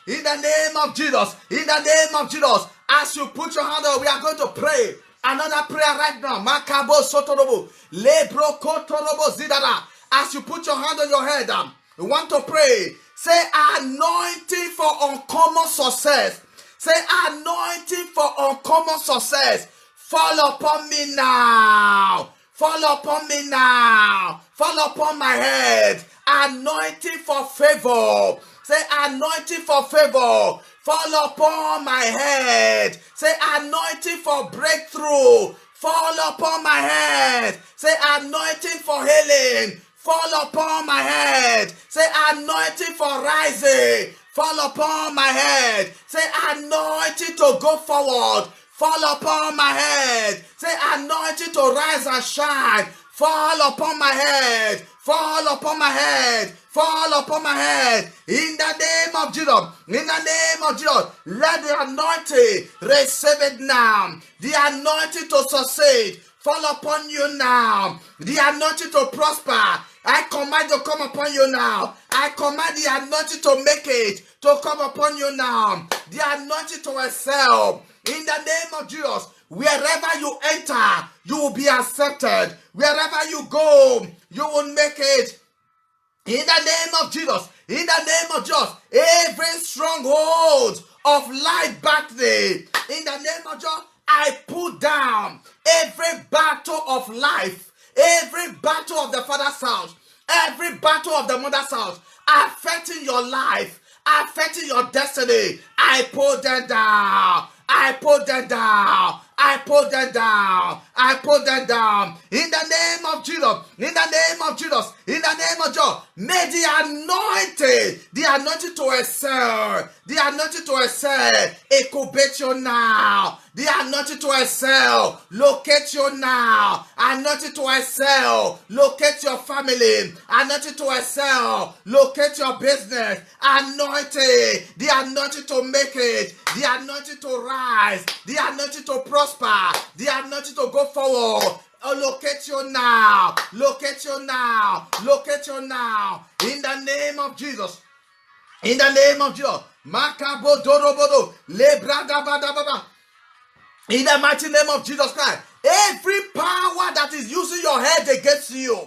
In the name of Jesus. In the name of Jesus. As you put your hand up, we are going to pray. Another prayer right now. Makabo sotorobo. Lebro kotorobo zidada. As you put your hand on your head, you want to pray. Say anointing for uncommon success. Say anointing for uncommon success. Fall upon me now. Fall upon me now. Fall upon my head. Anointing for favor. Say anointing for favor. Fall upon my head. Say anointing for breakthrough. Fall upon my head. Say anointing for healing. Fall upon my head. Say anointing for rising. Fall upon my head. Say anointing to go forward. Fall upon my head. Say anointing to rise and shine. Fall upon my head. Fall upon my head. Fall upon my head. In the name of Jesus. In the name of Jesus. Let the anointing receive it now. The anointing to succeed. Fall upon you now. The anointing to prosper. I command to come upon you now. I command the anointing to make it to come upon you now. The anointing to excel. In the name of Jesus. Wherever you enter, you will be accepted. Wherever you go, you will make it. In the name of Jesus. In the name of Jesus. Every stronghold of life battery. In the name of Jesus. I put down every battle of life. Every battle of the father's house. Every battle of the mother's house. Affecting your life. Affecting your destiny. I put them down. I put them down. I put them down. I put them down. In the name of Jesus. In the name of Jesus. In the name of Jesus. May the anointing to excel. The anointing to excel. Incubate you now. The anointing to excel. Locate you now. Anointing to excel. Locate your family. Anointing to excel. Locate your business. Anointing. The anointing to make it. The anointing to rise. The anointing to prosper. The anointing to go forward. Locate you now. Locate you now. Locate you now. In the name of Jesus. In the name of Jesus. Makabo dorobodo. Lebradabadababa. In the mighty name of Jesus Christ. Every power that is using your head against you.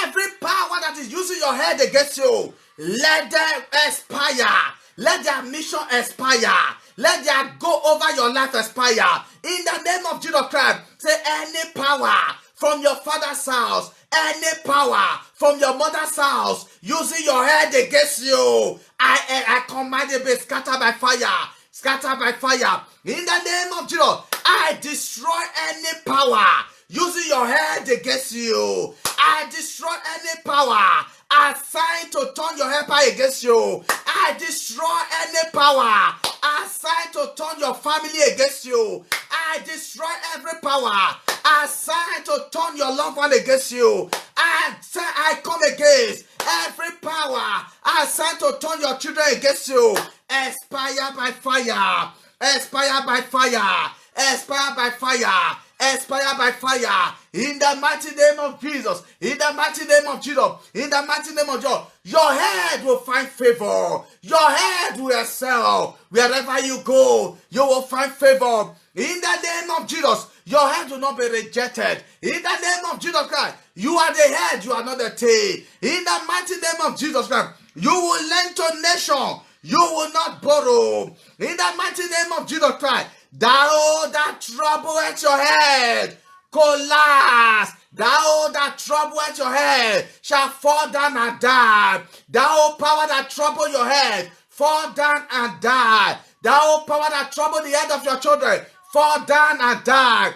Every power that is using your head against you. Let them expire. Let their mission expire. Let their go over your life expire. In the name of Jesus Christ, say any power from your father's house, any power from your mother's house, using your head against you, I command it be scattered by fire. Scattered by fire. In the name of Jesus, I destroy any power using your head against you. I destroy any power assigned to turn your helper against you. I destroy any power assigned to turn your family against you. I destroy every power assigned to turn your loved one against you. I come against every power assigned to turn your children against you. Expire by fire. Expire by fire. Expire by fire. Expire by fire. In the mighty name of Jesus. In the mighty name of Jesus. In the mighty name of Jesus. Your head will find favor. Your head will excel. Wherever you go, you will find favor. In the name of Jesus. Your head will not be rejected. In the name of Jesus Christ. You are the head. You are not the tail. In the mighty name of Jesus Christ. You will lend to nation. You will not borrow. In the mighty name of Jesus Christ. Thou that trouble at your head, collapse. Thou that trouble at your head shall fall down and die. Thou power that trouble your head, fall down and die. Thou power that trouble the head of your children, fall down and die.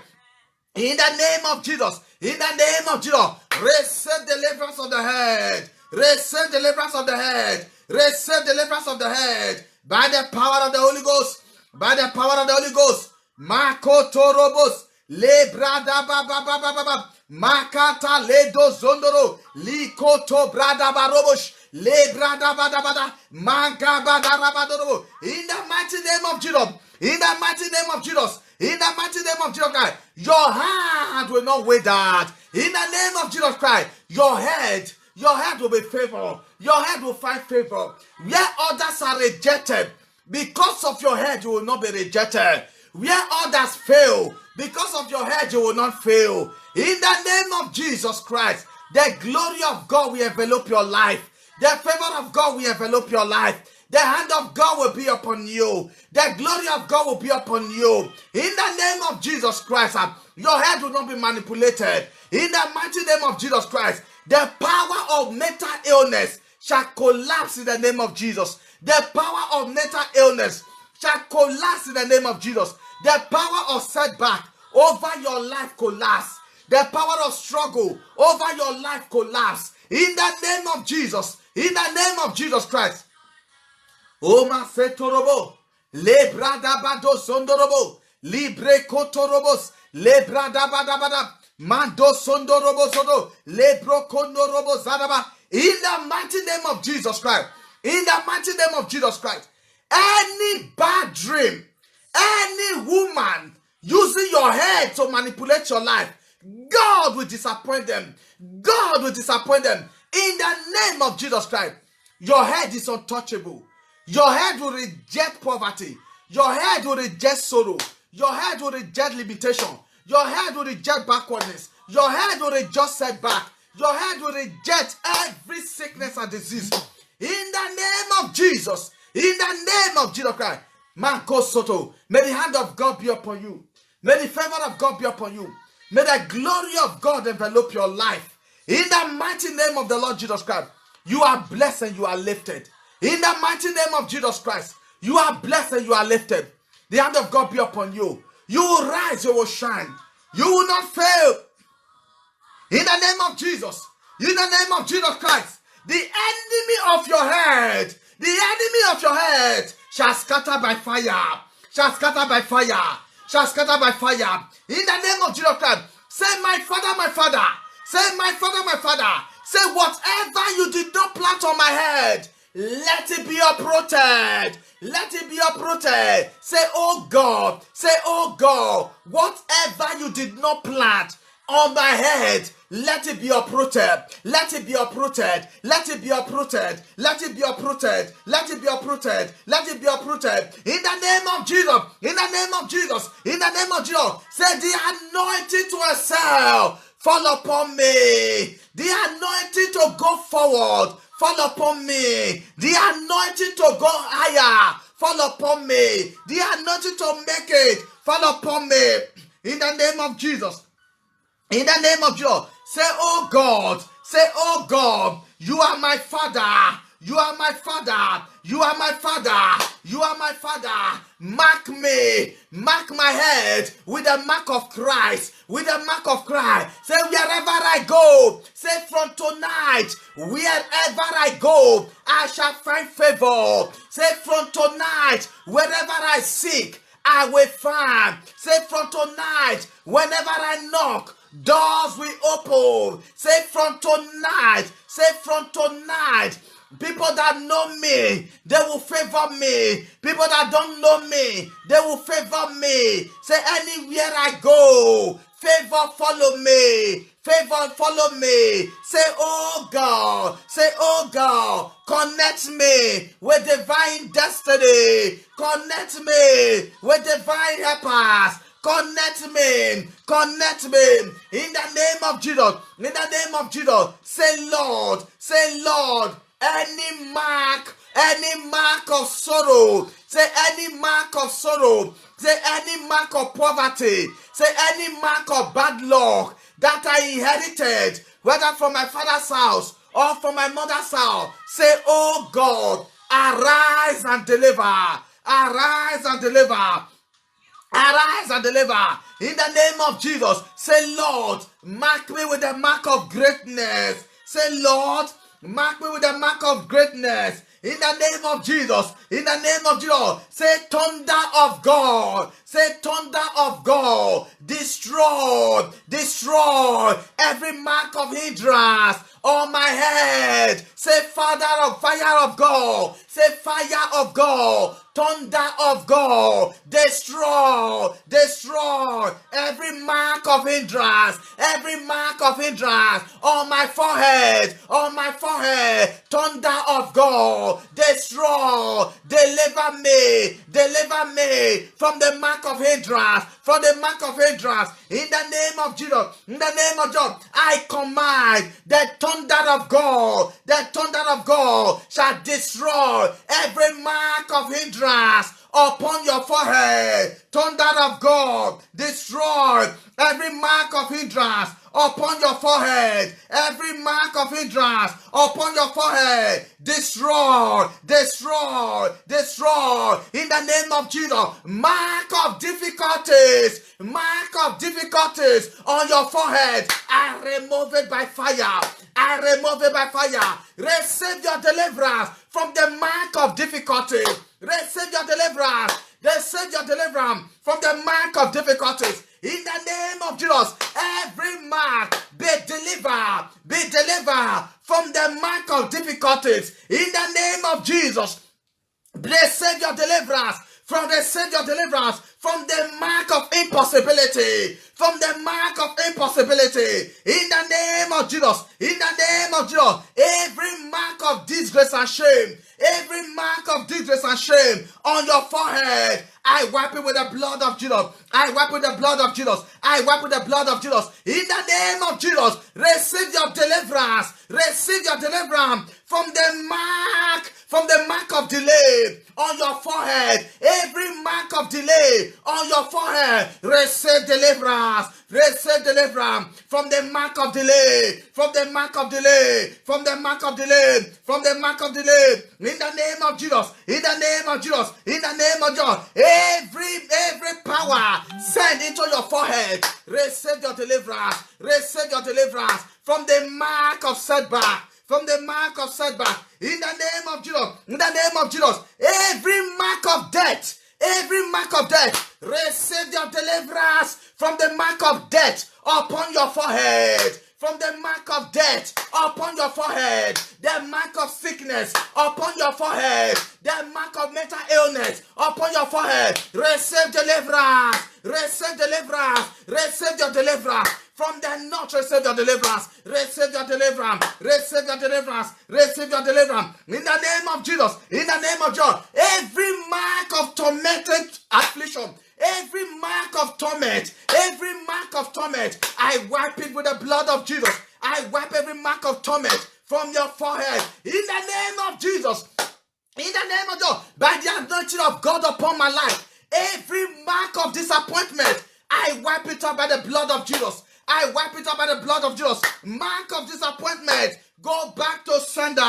In the name of Jesus. In the name of Jesus. Receive deliverance of the head. Receive deliverance of the head. Receive deliverance of the head. By the power of the Holy Ghost. By the power of the Holy Ghost. Makotorobos. Lebrada ba ba ba ba ba ba. Makata ledo zondoro. Likoto brada barobosh. Le brada bada bada. Manga bada rabadoro. In the mighty name of Jesus. In the mighty name of Jesus. In the mighty name of Jesus Christ. Your heart will not wither. In the name of Jesus Christ. Your head will be favored. Your head will find favor. Where others are rejected, because of your head, you will not be rejected. Where others fail, because of your head, you will not fail. In the name of Jesus Christ, the glory of God will envelop your life. The favor of God will envelop your life. The hand of God will be upon you. The glory of God will be upon you. In the name of Jesus Christ, your head will not be manipulated. In the mighty name of Jesus Christ, the power of mental illness shall collapse in the name of Jesus. The power of mental illness shall collapse in the name of Jesus. The power of setback over your life collapse. The power of struggle over your life collapse. In the name of Jesus. In the name of Jesus Christ. Oma fetorobo. Le brada bado sondorobo. Libre kotorobos. Le brada bada bada. Mando sondorobo sodo. Le brokondorobo zadaba. In the mighty name of Jesus Christ. In the mighty name of Jesus Christ. Any bad dream, any woman using your head to manipulate your life, God will disappoint them. God will disappoint them. In the name of Jesus Christ. Your head is untouchable. Your head will reject poverty. Your head will reject sorrow. Your head will reject limitation. Your head will reject backwardness. Your head will reject setback. Your head will reject every sickness and disease. In the name of Jesus. In the name of Jesus Christ. Manko Soto. May the hand of God be upon you. May the favor of God be upon you. May the glory of God envelop your life. In the mighty name of the Lord Jesus Christ. You are blessed and you are lifted. In the mighty name of Jesus Christ. You are blessed and you are lifted. The hand of God be upon you. You will rise, you will shine. You will not fail. In the name of Jesus. In the name of Jesus Christ. The enemy of your head. The enemy of your head shall scatter by fire. Shall scatter by fire. Shall scatter by fire. In the name of Jesus Christ. Say, my Father, my Father. Say, my Father, my Father. Say, whatever you did not plant on my head, let it be uprooted. Let it be uprooted. Say, oh God. Say, oh God. Whatever you did not plant on my head, let it be uprooted. Let it be uprooted. Let it be uprooted. Let it be uprooted. Let it be uprooted. Let it be uprooted. In the name of Jesus. In the name of Jesus. In the name of Jesus. Say, the anointing to excel fall upon me. The anointing to go forward fall upon me. The anointing to go higher fall upon me. The anointing to make it fall upon me. In the name of Jesus. In the name of Jesus. Say, oh God. Say, oh God. You are my Father. You are my Father. You are my Father. You are my Father. Mark me. Mark my head with the mark of Christ. With the mark of Christ. Say, wherever I go. Say, from tonight, wherever I go, I shall find favor. Say, from tonight, wherever I seek, I will find. Say, from tonight, whenever I knock, doors will open. Say, from tonight. Say, from tonight. People that know me, they will favor me. People that don't know me, they will favor me. Say, anywhere I go, favor follow me. Favor follow me. Say, oh God. Say, oh God. Connect me with divine destiny. Connect me with divine helpers. Connect me. Connect me. In the name of Jesus. In the name of Jesus. Say, Lord. Say, Lord. Any mark of sorrow, say any mark of sorrow, say any mark of poverty, say any mark of bad luck that I inherited, whether from my father's house or from my mother's house, say, oh God, arise and deliver, arise and deliver. Arise and deliver. In the name of Jesus, say, Lord, mark me with the mark of greatness. Say, Lord, mark me with the mark of greatness. In the name of Jesus. In the name of Jesus. Say thunder of God. Say thunder of God. Destroy. Destroy every mark of hindrance on my head. Say fire of God. Say fire of God. Thunder of God. Destroy. Destroy every mark of hindrance. Every mark of hindrance on my forehead. On my forehead. Thunder of God. Destroy. Deliver me. Deliver me from the mark of hindrance. From the mark of hindrance. In the name of Jesus. In the name of Jesus. I command the thunder of God. The thunder of God shall destroy every mark of hindrance upon your forehead. Thunder of God, destroy every mark of hindrance upon your forehead. Every mark of hindrance upon your forehead. Destroy, destroy, destroy. In the name of Jesus. Mark of difficulties. Mark of difficulties on your forehead. I remove it by fire. I remove it by fire. Receive your deliverance from the mark of difficulty. Receive your deliverance. Receive your deliverance from the mark of difficulties. In the name of Jesus, every mark be delivered. Be delivered from the mark of difficulties. In the name of Jesus, receive your deliverance. Receive your deliverance from the mark of impossibility. From the mark of impossibility. In the name of Jesus. In the name of Jesus. Every mark of disgrace and shame. Every mark of disgrace and shame on your forehead. I wipe it with the blood of Jesus. I wipe with the blood of Jesus. I wipe with the blood of Jesus. In the name of Jesus. Receive your deliverance. Receive your deliverance from the mark of delay on your forehead. Every mark of delay on your forehead. Receive deliverance. Receive deliverance from the mark of delay. From the mark of delay. From the mark of delay. From the mark of delay. In the name of Jesus. In the name of Jesus. In the name of Jesus. Every power sent into your forehead. Receive your deliverance. Receive your deliverance from the mark of setback. From the mark of setback. In the name of Jesus. In the name of Jesus. Every mark of death. Every mark of death. Receive your deliverance from the mark of death upon your forehead. From the mark of death upon your forehead. The mark of sickness upon your forehead. The mark of mental illness upon your forehead. Receive deliverance. Receive deliverance. Receive your deliverance. From the north, receive your deliverance. Receive your deliverance. Receive your deliverance. Receive your deliverance. In the name of Jesus. In the name of Jesus. Every mark of tormented affliction. Every mark of torment. Every mark of torment. I wipe it with the blood of Jesus. I wipe every mark of torment from your forehead. In the name of Jesus. In the name of Jesus. By the anointing of God upon my life. Every mark of disappointment. I wipe it up by the blood of Jesus. I wipe it up by the blood of Jesus. Mark of disappointment, go back to sender.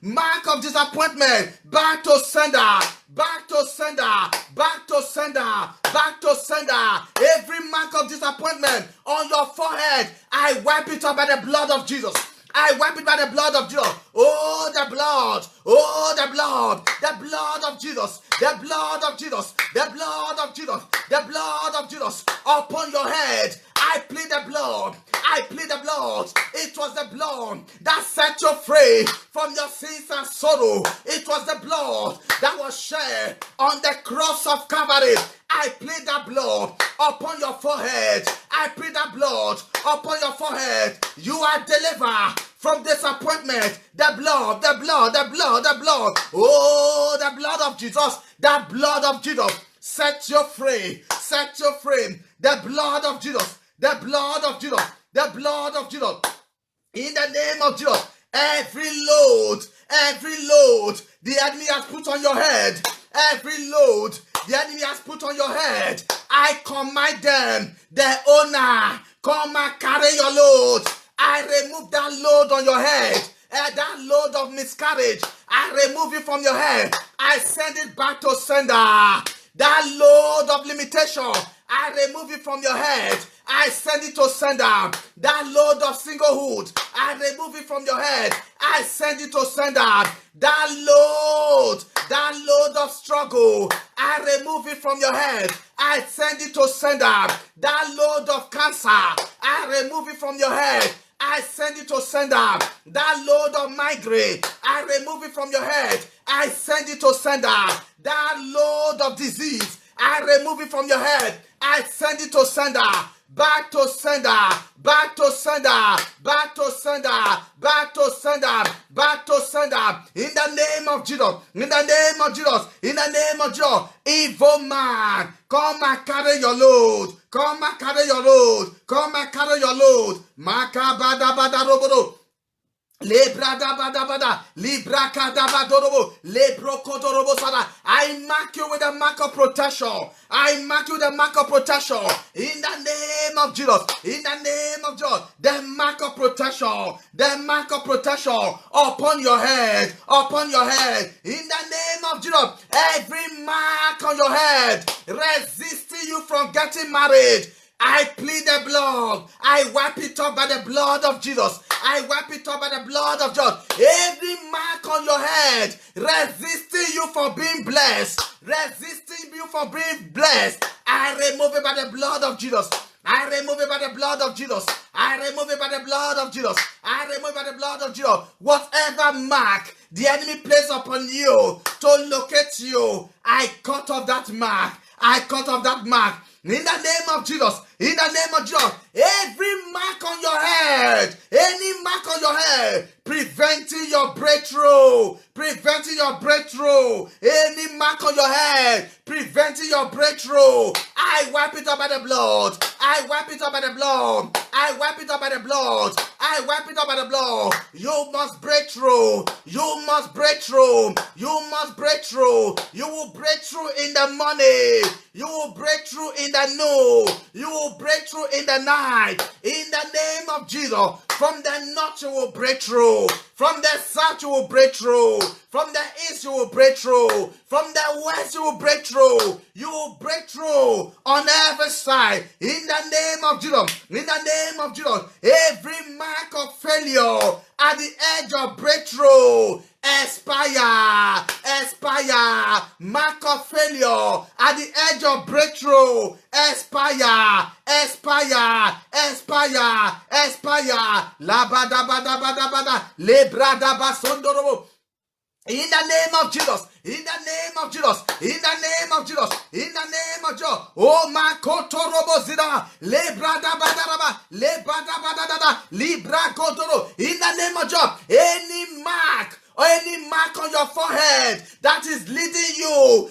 Mark of disappointment, back to sender. Back to sender. Back to sender. Back to sender. Every mark of disappointment on your forehead, I wipe it up by the blood of Jesus. I wipe it by the blood of Jesus. Oh, the blood. Oh, the blood. The blood of Jesus. The blood of Jesus. The blood of Jesus. The blood of Jesus upon your head. I plead the blood. I plead the blood. It was the blood that set you free from your sins and sorrow. It was the blood that was shed on the cross of Calvary. I plead the blood upon your forehead. I plead the blood upon your forehead. You are delivered from disappointment. The blood, the blood, the blood, the blood. Oh, the blood of Jesus. The blood of Jesus. Set you free. Set you free. The blood of Jesus. The blood of Jesus. The blood of Jesus. In the name of Jesus. Every load the enemy has put on your head. Every load the enemy has put on your head. I command them, the owner, come and carry your load. I remove that load on your head. That load of miscarriage, I remove it from your head. I send it back to sender. That load of limitation, I remove it from your head. I send it to sender. That load of singlehood, I remove it from your head. I send it to sender. That load of struggle, I remove it from your head. I send it to sender. That load of cancer, I remove it from your head. I send it to sender. That load of migraine, I remove it from your head. I send it to sender. That load of disease, I remove it from your head. I send it to sender. Back to sender, back to sender, back to sender, back to sender, back to sender. In the name of Jesus, in the name of Jesus, in the name of Jesus. Evil man, come and carry your load. Come and carry your load. Come and carry your load. Makabada bada robodo. Lebrada bada bada, libraka daba dorobo, lebroko dorobo sada. I mark you with a mark of protection. I mark you with a mark of protection. In the name of Jesus. In the name of Jesus. The mark of protection. The mark of protection upon your head. Upon your head. In the name of Jesus. Every mark on your head resisting you from getting married. I plead the blood. I wipe it up by the blood of Jesus. I wipe it up by the blood of Jesus. Every mark on your head resisting you from being blessed. Resisting you from being blessed. I remove it by the blood of Jesus. I remove it by the blood of Jesus. I remove it by the blood of Jesus. I remove it by the blood of Jesus. Whatever mark the enemy placed upon you to locate you, I cut off that mark. I cut off that mark. In the name of Jesus, in the name of Jesus, every mark on your head, any mark on your head, preventing your breakthrough, preventing your breakthrough, any mark on your head, preventing your breakthrough, I wipe it up by the blood, I wipe it up by the blood, I wipe it up by the blood, I wipe it up by the blood. You must break through, you must break through, you must break through, you will break through in the morning, you will break through in the noon, you will break through in the night, in the name of Jesus. From the north you will break through, from the south you will break through, from the east you will break through, from the west you will break through, you will break through on every side, in the name of Jesus, in the name of Jesus. Every mark of failure at the edge of breakthrough, expire, expire, mark of failure at the edge of breakthrough, expire, expire, expire, expire, labadabadabadabada, lebradabasondorobo. In the name of Jesus, in the name of Jesus, in the name of Jesus, in the name of Jesus. Oh my kotorobo zida, lebrada badaraba, lebrada badada, libra kotoro. In the name of Jesus, any mark or any mark on your forehead that is leading you,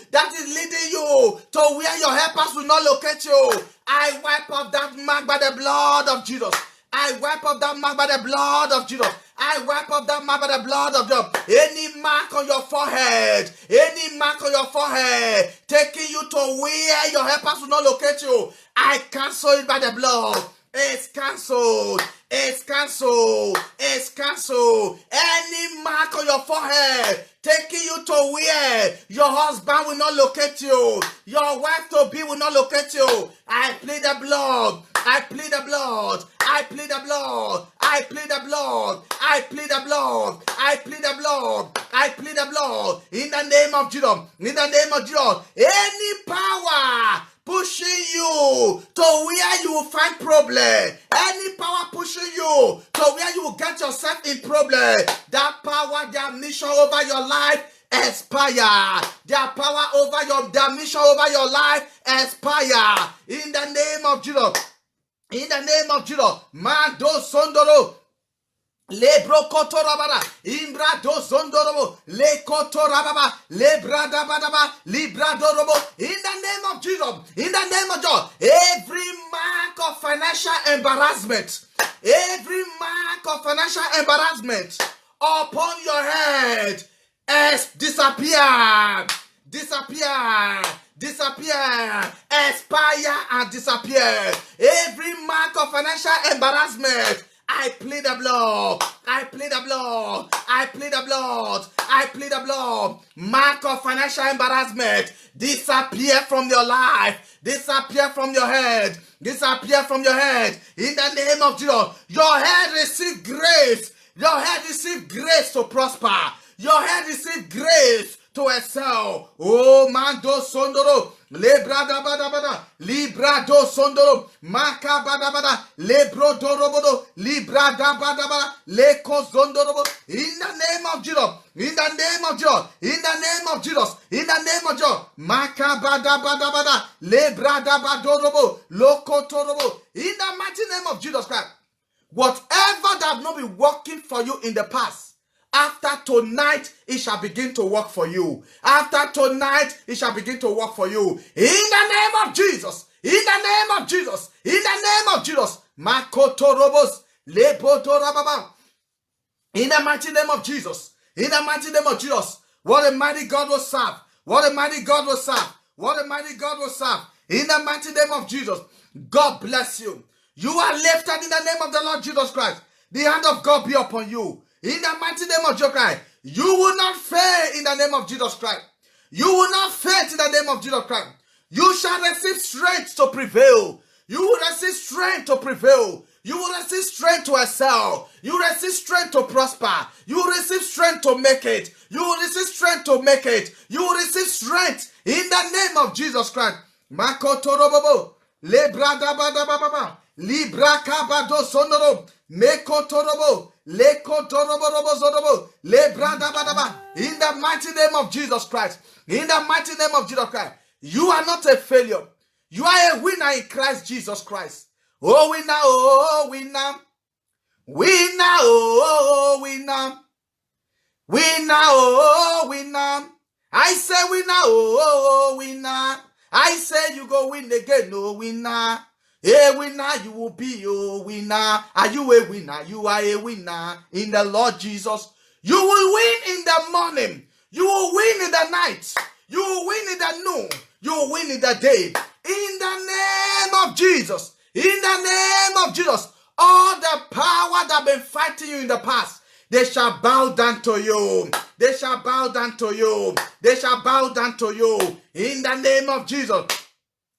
to where your helpers will not locate you, I wipe off that mark by the blood of Jesus. I wipe off that mark by the blood of Jesus. I wipe off that mark by the blood of Jesus. Any mark on your forehead, any mark on your forehead, taking you to where your helpers will not locate you, I cancel it by the blood. It's cancelled. It's cancelled. It's cancelled. Any mark on your forehead taking you to where your husband will not locate you, your wife to be will not locate you, I plead the blood. I plead the blood. I plead the blood. I plead the blood. I plead the blood. I plead the blood. I plead the blood. In the name of Jesus. In the name of Jesus. Any power pushing you to where you will find problem, any power pushing you to where you will get yourself in problem, that power, their mission over your life expire. Their power over their mission over your life expire. In the name of Jesus. In the name of Jesus. Mando sondoro. Lebro kotorabara, imbra do zondorobo, le kotorababa, lebra dabadaba, libra dorobo. In the name of Jesus, in the name of Jesus, every mark of financial embarrassment, every mark of financial embarrassment upon your head has disappeared, disappear, disappear, expire and disappear. Every mark of financial embarrassment I plead the blood. I plead the blood. I plead the blood. I plead the blood. Mark of financial embarrassment. Disappear from your life. Disappear from your head. Disappear from your head. In the name of Jesus. Your head receive grace. Your head receive grace to prosper. Your head receive grace to excel. Oh, mando sondoro. Lebra da bada bada. Libra do sondoro. Maka bada bada. Lebro do robodo. Libra da bada bada. Leko sondoro. In the name of Jesus. In the name of Jesus. In the name of Jesus. In the name of Jesus. Maka bada bada bada. Lebra da bado robo. Loko to robo. In the mighty name of Jesus Christ. Whatever that have not been working for you in the past, after tonight, it shall begin to work for you. After tonight, it shall begin to work for you. In the name of Jesus. In the name of Jesus. In the name of Jesus. Makotorobos. Lebotorababa. In the mighty name of Jesus. In the mighty name of Jesus. What a mighty God will serve. What a mighty God will serve. What a mighty God will serve. In the mighty name of Jesus. God bless you. You are lifted in the name of the Lord Jesus Christ. The hand of God be upon you. In the mighty name of Jesus Christ. You will not fail in the name of Jesus Christ. You will not fail in the name of Jesus Christ. You shall receive strength to prevail. You will receive strength to prevail. You will receive strength to excel. You will receive strength to prosper. You will receive strength to make it. You will receive strength to make it. You will receive strength in the name of Jesus Christ. Makotorobobo. Lebradabadababa. Libra kabado sonoro. Mekotorobo. Lekotorobo zorobo. Lebradabadaba. In the mighty name of Jesus Christ. In the mighty name of Jesus Christ. You are not a failure. You are a winner in Christ Jesus Christ. Oh, winner, oh, winner. Winner, oh, winner. Winner, oh, winner. I say winner, oh, winner. I say you go win again, oh, winner. A winner, you will be, oh, winner. Are you a winner? You are a winner in the Lord Jesus. You will win in the morning. You will win in the night. You will win in the noon. You will win in the day. In the name of Jesus. In the name of Jesus. All the power that have been fighting you in the past, they shall bow down to you. They shall bow down to you. They shall bow down to you. In the name of Jesus.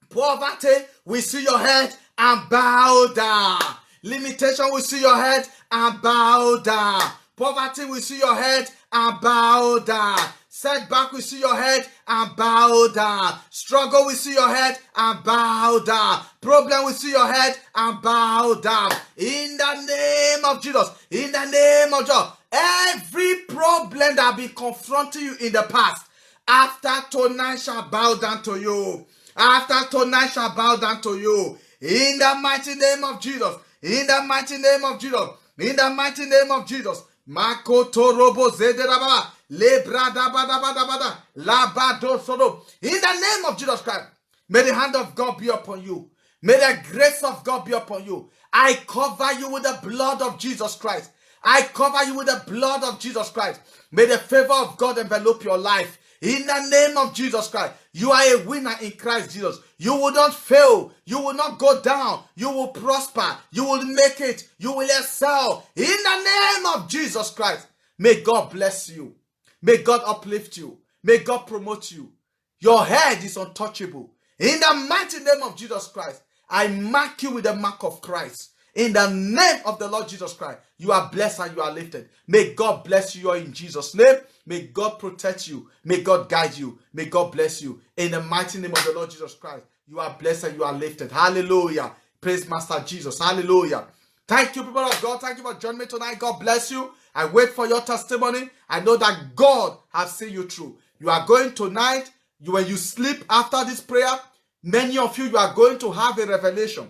Poverty, we see your head and bow down. Limitation, we see your head and bow down. Poverty, we see your head and bow down. Setback, we see your head and bow down. Struggle, we see your head and bow down. Problem, we see your head and bow down. In the name of Jesus. In the name of Jesus. Every problem that has been confronting you in the past, after tonight shall bow down to you. After tonight shall bow down to you. In the mighty name of Jesus. In the mighty name of Jesus. In the mighty name of Jesus. Makoto robo zederaba. Lebradabadabadabada. Labado soro. In the name of Jesus Christ. May the hand of God be upon you. May the grace of God be upon you. I cover you with the blood of Jesus Christ. I cover you with the blood of Jesus Christ. May the favor of God envelop your life. In the name of Jesus Christ, you are a winner in Christ Jesus. You will not fail. You will not go down. You will prosper. You will make it. You will excel. In the name of Jesus Christ, may God bless you. May God uplift you. May God promote you. Your head is untouchable. In the mighty name of Jesus Christ, I mark you with the mark of Christ. In the name of the Lord Jesus Christ, you are blessed and you are lifted. May God bless you in Jesus' name. May God protect you. May God guide you. May God bless you. In the mighty name of the Lord Jesus Christ, you are blessed and you are lifted. Hallelujah. Praise Master Jesus. Hallelujah. Thank you, people of God. Thank you for joining me tonight. God bless you. I wait for your testimony. I know that God has seen you through. You are going tonight, when you sleep after this prayer, many of you are going to have a revelation.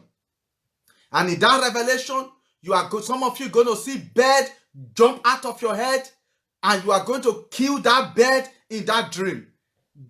And in that revelation, some of you are going to see bird jump out of your head, and you are going to kill that bird in that dream.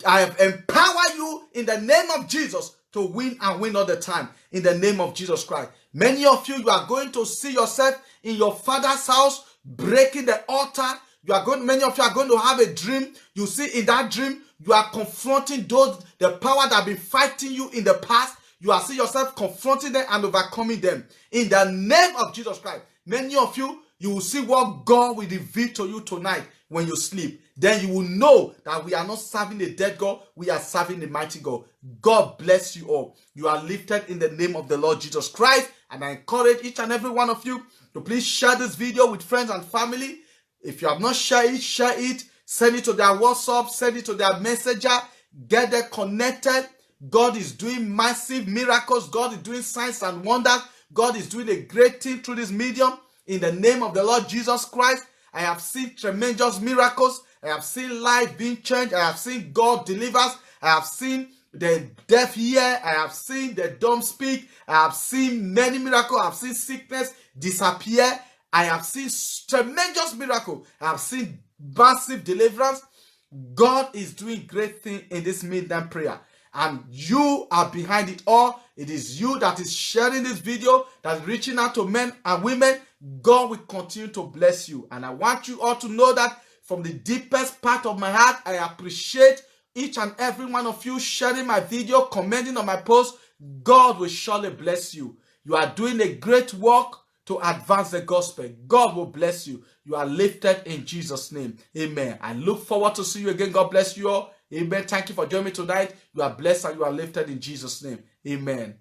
I empower you in the name of Jesus to win and win all the time. In the name of Jesus Christ. Many of you are going to see yourself in your father's house breaking the altar. Many of you are going to have a dream. You see in that dream, you are confronting the power that have been fighting you in the past. You are seeing yourself confronting them and overcoming them. In the name of Jesus Christ, Many of you, you will see what God will reveal to you tonight when you sleep. Then you will know that we are not serving a dead God, we are serving a mighty God. God bless you all. You are lifted in the name of the Lord Jesus Christ. And I encourage each and every one of you to please share this video with friends and family. If you have not shared it, share it. Send it to their WhatsApp, send it to their messenger. Get them connected. God is doing massive miracles. God is doing signs and wonders. God is doing a great thing through this medium. In the name of the Lord Jesus Christ, I have seen tremendous miracles. I have seen life being changed. I have seen God delivers. I have seen the deaf hear. I have seen the dumb speak. I have seen many miracles. I have seen sickness disappear. I have seen tremendous miracles. I have seen massive deliverance. God is doing great things in this midnight prayer. And you are behind it all. It is you that is sharing this video, that is reaching out to men and women. God will continue to bless you. And I want you all to know that from the deepest part of my heart, I appreciate each and every one of you sharing my video, commenting on my post. God will surely bless you. You are doing a great work to advance the gospel. God will bless you. You are lifted in Jesus' name. Amen. I look forward to see you again. God bless you all. Amen. Thank you for joining me tonight. You are blessed and you are lifted in Jesus' name. Amen.